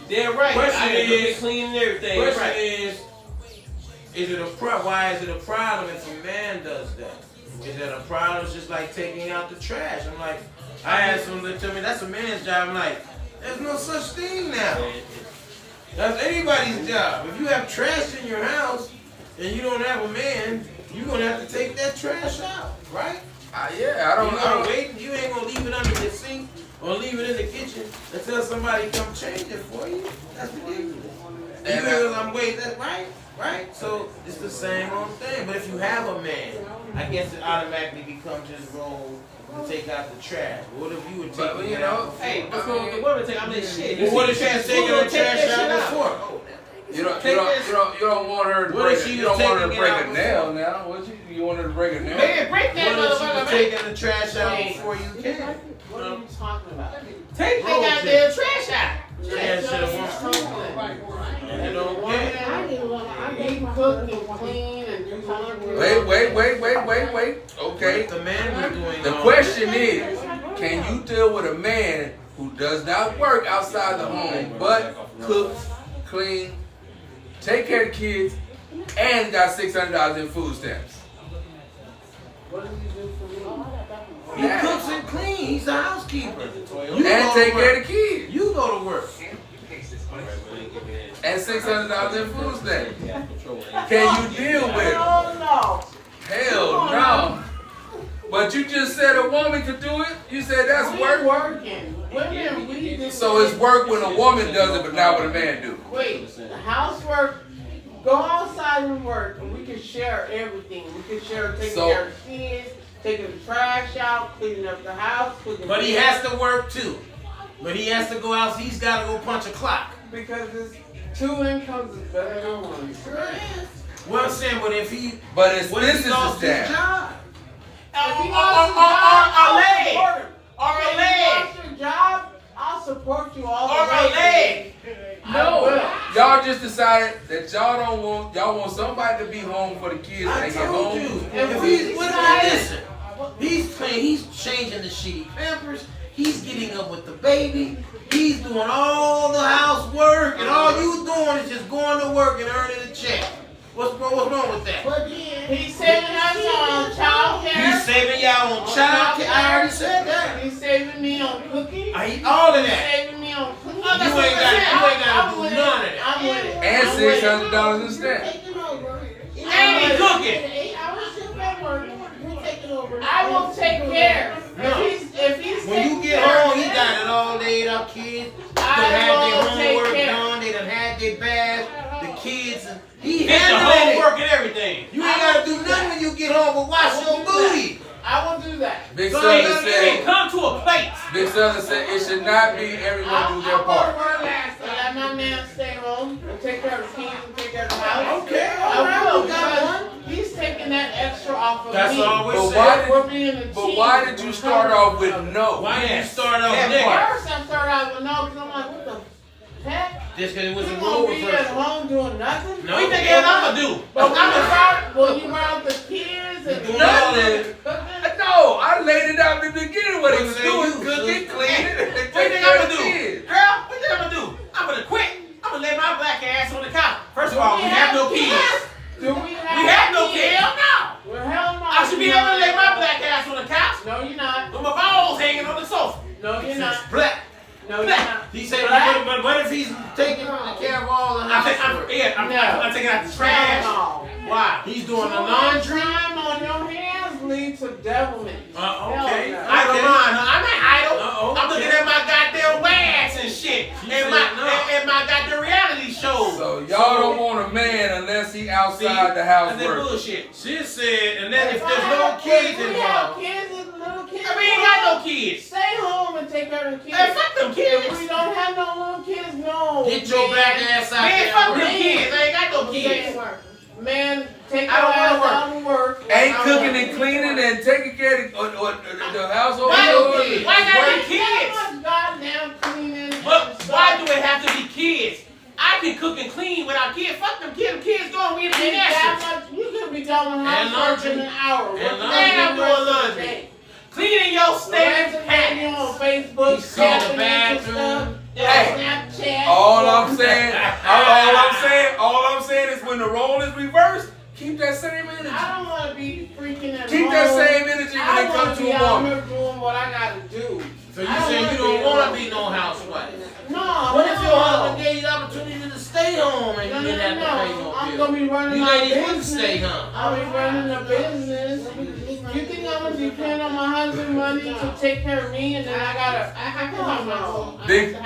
They're right. Question I can is- clean and everything. Question Right. is it why is it a problem if a man does that? Is it a problem? It's just like taking out the trash. I'm like, I had someone tell me that's a man's job. I'm like, there's no such thing now. That's anybody's job. If you have trash in your house and you don't have a man, you're gonna have to take that trash out, right? Yeah, I don't. Wait. You ain't gonna leave it under the sink or leave it in the kitchen until somebody come change it for you. That's ridiculous. And I'm waiting. That's right. Right? So it's the same old thing. But if you have a man, I guess it automatically becomes his role to take out the trash. What if you were taking it out before? Hey, what's wrong with the women? I mean, shit. Well, what if she was taking the trash out before? You don't want her to What break if she you don't was want her to taking break it a out nail now. What you want her to break a nail? Man, break that What if she was motherfucker, man. taking the trash out before you came? What are you talking about? Take Road that trip. goddamn trash out. Trash should have won. You don't care. He cooked and cleaned and do laundry. Wait. Okay. What the man was doing. The question is, can you deal with a man who does not work outside the home but cooks, clean, take care of the kids, and got $600 in food stamps? What does he do for me? He cooks and cleans. He's a housekeeper. And take care of the kids. You go to work. And $600 in food stamps. Can you deal with it? Oh Hell no. But you just said a woman could do it. You said that's no. work. Working. Women, we just So it's work when a woman does it, but not when a man do. Wait, the housework, go outside and work, and we can share everything. We can share taking So- care of the kids, taking the trash out, cleaning up the house, cooking. But he has to work too. But he has to go out. He's got to go punch a clock. because it's two incomes is better than one. Well, I'm saying, but if he, But it's what if this he is lost the his stat. job? Or a leg. Or a If you leg. lost your job, I'll support you all the Or way. a leg. No. Y'all just decided that y'all want somebody to be home for the kids I and get told home. you. If If we he's, listen, he's changing the shitty pampers. He's getting up with the baby. He's doing all the housework, and all you doing is just going to work and earning a check. What's wrong with that? But then he's saving us on child He's care. saving y'all on child care. I already said that. He's saving me on cooking. I eat all of He's that. saving me on cooking. You ain't got to do none of that. I'm with it. And I'm with it. $600 in stamp. And he cooking. I will take care. No. If he's When you taking get care of home, he me, got it all laid up, kids. They I done had will their take homework care. done. They done had their bath. The kids, and he Did the handling it. homework and everything. You ain't gotta do nothing when you get home, but wash your booty. I will do that. Big So Southern you said, Come to a place. Big Southern said it should not be everyone do their I'll part. work last. I let my man stay home and take care of the kids and take care of the house. Okay, I all right, will we got because he's taking that extra off of That's me. all we're But saying. why We're being a But team. why did you start off with no? Why did you Yes. start off That nigga? part. First, I started out with no because I'm like, what the heck? Just because it was a You role gonna be at reversal. home doing nothing? No. What you think I'ma do? But when you start, when you around the kids and doing Nothing. cooking, No, I laid it out in the beginning what he was What doing, say you, cooking, sis? cleaning, and What you taking think care I'ma of the do? kids. Girl, what you think I'ma do? I'm gonna quit. I'm gonna lay my black ass on the couch. First of all, we have no kids. do we have? We have no kids. Hell no. Well, hell no. I should be able to lay my black ass on the couch No, you're not. with my balls hanging on the sofa. No, you're not. Black. No, you're not. He said, Black? but what if he's taking care of all the I'm housework? taking out the trash. No. Why? He's doing the Too much laundry. time on your hands lead to devilment. Okay. Hell no. I don't mind, huh? I'm not idle. Uh-oh. I'm looking at my goddamn wags and shit. She And said my no. and my goddamn reality shows. So y'all don't want a man unless he outside the house That's that working. bullshit. She said, and then if there's no kids We have involved, kids and little kids. I mean, ain't got no kids. Stay home and take care of the kids. Man, fuck them If we kids. don't have no little kids, no. get your man. black ass out Man, there. fuck and them work. kids. I ain't got no kids. Man, take I your don't ass wanna out and work. Ain't I cooking wanna- and cleaning and taking care of the household. Why no chores. kids? Why gotta Ain't be that kids? much goddamn cleaning and But stuff. why do it have to be kids? I can cook and clean without kids. Fuck them kids. Them kids going we Ain't be that nasty. much? You could be done with And housework laundry. in an hour. And What the laundry. hell And the I'm rest doing of the laundry. day? Cleaning your The stinking rest of the day you pants. on Facebook, He's cleaning the tapping into bathroom. stuff, Hey, Snapchat. All I'm saying is when the role is reversed, keep that same energy. I don't want to be freaking at Keep home. that same energy when I it want comes to to be a out woman. here doing what I got to do. So you I don't saying you wanna don't be want alone. to be no housewife? No, What if your no. husband gave you the opportunity to stay home and No, you no, didn't have to pay no. no I'm bill? gonna be running You my ladies wouldn't business. stay home. I'll be running a business. You think I'm gonna depend on my husband's money to take care of me, and then I have to have my own. Big,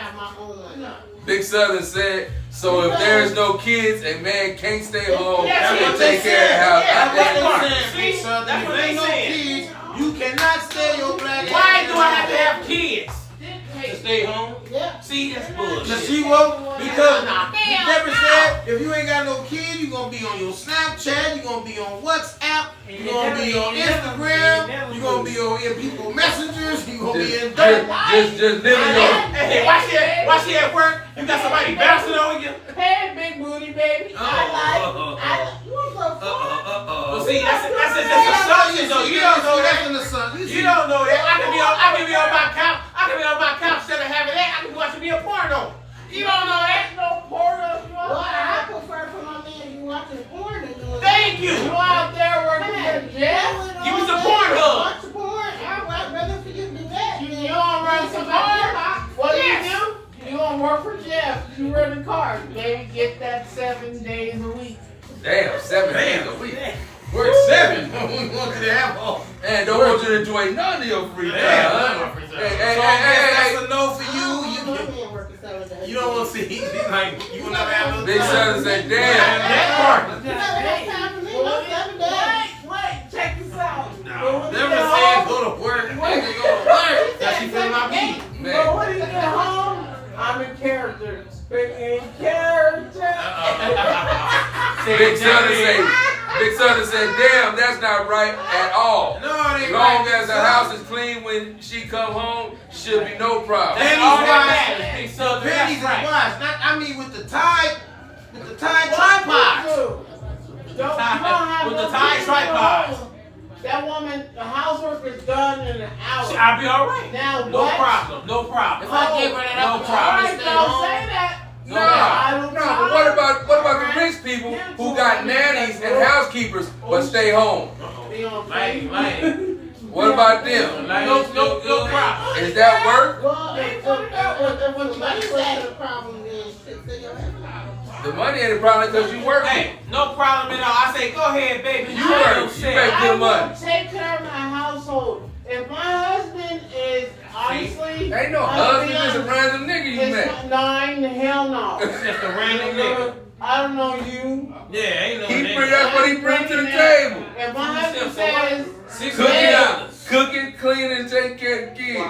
No. Big Southern said, so if there's no kids, a man can't stay home That's and what they take care of the house. Yeah, I That's think- what part. they saying, Big See? Southern. That's If what there they ain't no saying. kids, you cannot stay your black Why ass do I have to have kids? to stay home? See, that's To bullshit. see what? Because Hell Deborah no. said, if you ain't got no kid, you gonna be on your Snapchat, you gonna be on WhatsApp, you gonna be on Instagram, you gonna be on in people messengers, you gonna be in dirt. Just living your. Hey, why she at work? You got somebody bouncing on you? Hey, big booty baby. Well, see, that's assumption though. You don't know that. in the sun. You don't know that. I can be on my couch. I can be on my couch instead of having that. I can be watching me a porno. You don't know that. No porno. Thank you. You out there working for Jeff? Give me some Pornhub. You don't run some car? What do you do? You don't work for Jeff. You run the car. Baby, get that 7 days a week. Damn, 7 days a week. Work 7. We want you to have all. And don't want you to enjoy none of your free time. Yeah, Huh? so Hey, that's a no for you. You don't want to see. He's like, you will never have no Big time. Southern said, damn. That part. Wait, check this out. No, never said go to work. Nigga go to work. That she feel my beat. But Man. when you get home, I'm in character. In character. See, Big Southern said, damn, that's not right at all. No, it ain't Long right. as the house is clean when she come home, should be no problem. Pennies all and that watch. matters, Big Southern. Pennies and That's right. watch. Not, I mean with the Tide tripods. You don't have With no the Tide kids tripods. at home. That woman, the housework is done in an hour. I'll be all right. Now No what? problem. No problem. If I give her that No apple problem. All pie, right, stay don't home. say that. No, I don't but what about the rich people who got nannies and housekeepers but stay home? Be on Lady, Facebook. lady. What about them? No problem. Is that work? Well, what you say? The problem is, The money ain't a problem because you working. Hey, no problem at all. I say, go ahead, baby. You work. You make I good will money. take care of my household. If my husband is honestly, Ain't no I'll husband, be just a honest, random nigga you it's met. nine, hell no. It's just a random nigga. I don't know you. Yeah, ain't no He nigga. bring that's what he brings to the table. If my husband says, $600. Cooking, cleaning, taking care of the kids.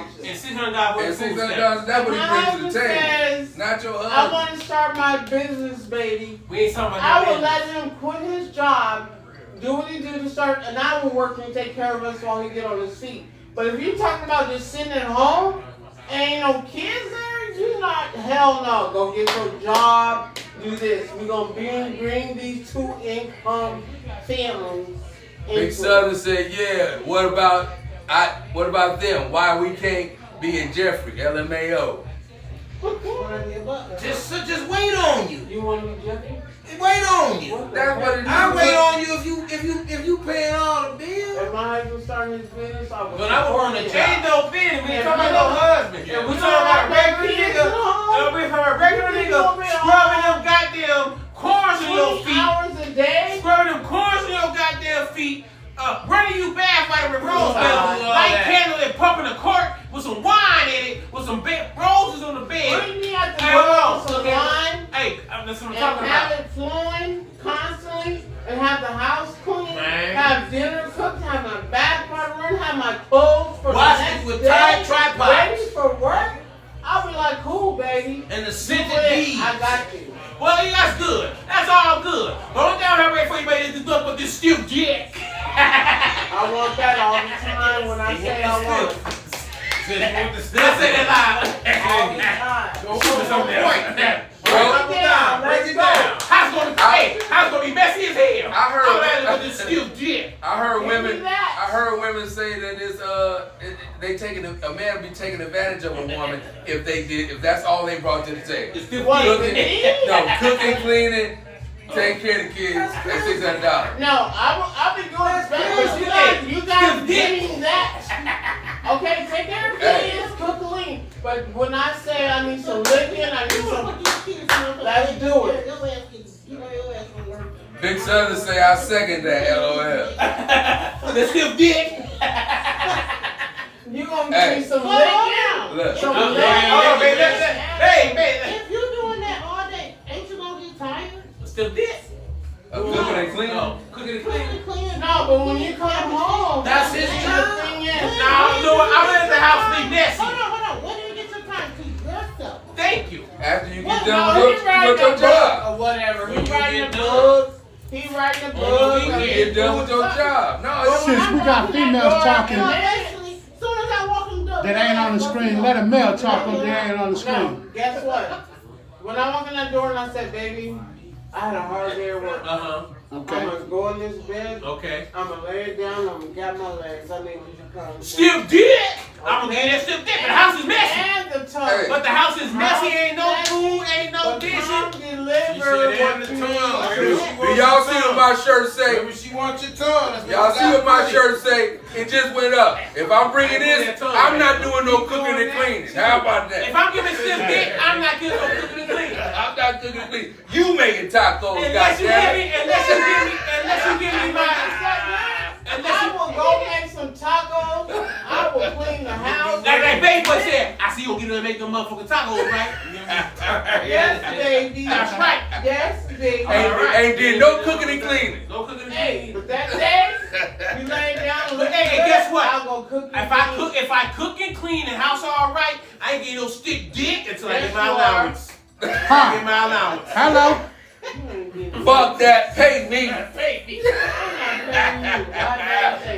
And $600 worth And of food $600, stamps. that's what my he brings to husband the table. says, Not your I husband. want to start my business, baby, We ain't talking I about will that. let him quit his job, do what he do to start, and I will work and take care of us while he get on his feet. But if you're talking about just sitting at home, ain't no kids there, you not, hell no. Go get your job, do this. We're going to bring these two income families Big into Southern said, yeah, what about them? Why we can't be in Jeffrey, LMAO? Just wait on you. You want to be Jeffrey? Wait on you. That's what it is. I wait on you if you paying all the bills. If my husband starting his business, I would But I was on the support J it. Doe Benny. We ain't If talking you about no don't- husband. if We you talking don't about a have regular no kids nigga. at home, We from a regular you nigga gonna be scrubbing home them goddamn corns in your 20 feet. hours a day? Scrubbing them corns in your goddamn feet. Running you back by the rose petals. Light candle and pumping a cork with some wine in it, with some roses on the bed. Bring me out the Hey, world hold on. some wine Hey, that's what I'm and talking have about. it flowing constantly and have the house clean, Man. have dinner cooked, have my bathroom run, have my clothes for Watch the it next with day, Tide tripods. ready for work. I'll be like, cool, baby. And the Do scented it. bees. I got you. Well, that's good. That's all good. The only thing I'm ready for you, baby, is to do with this stiff dick. I want that all the time when I say I want it. Let's say that All the loud. time. Go put some point. Well, Break it down. Break it Let's down. House gonna be messy as hell. I heard- I'm ready with this stiff dick. I heard Give me women. that. I heard women say that they taking a man be taking advantage of a woman if that's all they brought to the table. It's stiff What? dick. Me? No, cooking, cleaning, taking care of the kids, and $600. No, I'll be doing this better, but you guys getting that. Okay, take care of kids, cook clean. But when I say I need some licking, I need some. Let's do it. Big Southern say I second that. LOL. The stiff dick. You gonna Hey. give me some licking? Look. Some Oh, licking? baby, hey, baby. If you doing that all day, ain't you gonna get tired? Stiff dick. Cooking and cleaning. Oh, cooking and cleaning. Clean. No, but when you come home, That's his the job. thing is, No, no, I'm gonna let the house be messy. Hold on. When do you get your time to yourself? Thank you. After you get No, done he with writing your a book job. or whatever. When He you writing a get done. book. He writing a On the book. weekend. You get done with your job. No, it's Since we got females talking No, basically, as soon as I walk in the door, that ain't on the screen, let a male talk up there ain't on the No, screen. guess what? When I walk in that door and I said, baby, I had a hard day at work. Uh-huh. I'm Okay. gonna go in this bed. Okay. I'm gonna lay it down. I'm gonna get my legs. I need you to come. Stiff dick. I'm gonna get that stiff dick, but the house is messy. And the tongue. Hey. But the house is messy. Ain't no food. Ain't no But dishes. come She deliver said what and the you tongue. need. Do y'all see what my shirt say? Maybe she wants your tongue. That's Y'all she see what got my for you. shirt say? It just went up. If I'm bringing this, I'm not doing no cooking and cleaning. How about If that? I'm giving stiff dick, I'm not getting no cooking and cleaning. I'm not cooking and cleaning. You making tacos, Unless you give goddammit. me, unless you give me my, unless I you. will go make some tacos. I will clean the house. Like baby boy said, I see you gonna get to make them motherfucking tacos, right? Yes, baby. That's right. Yes, baby. Ain't did no cooking and cleaning. No cooking and Hey, cleaning. but that day, you lay down and But look hey, good, guess what? I'll go cook. If I cook and clean and house all right, I ain't getting no stick dick until I get my Yes, you are. allowance. I Huh? get my allowance. Hello? You ain't getting Fuck that. Pay me. I'm not paying you. Goddamn thing.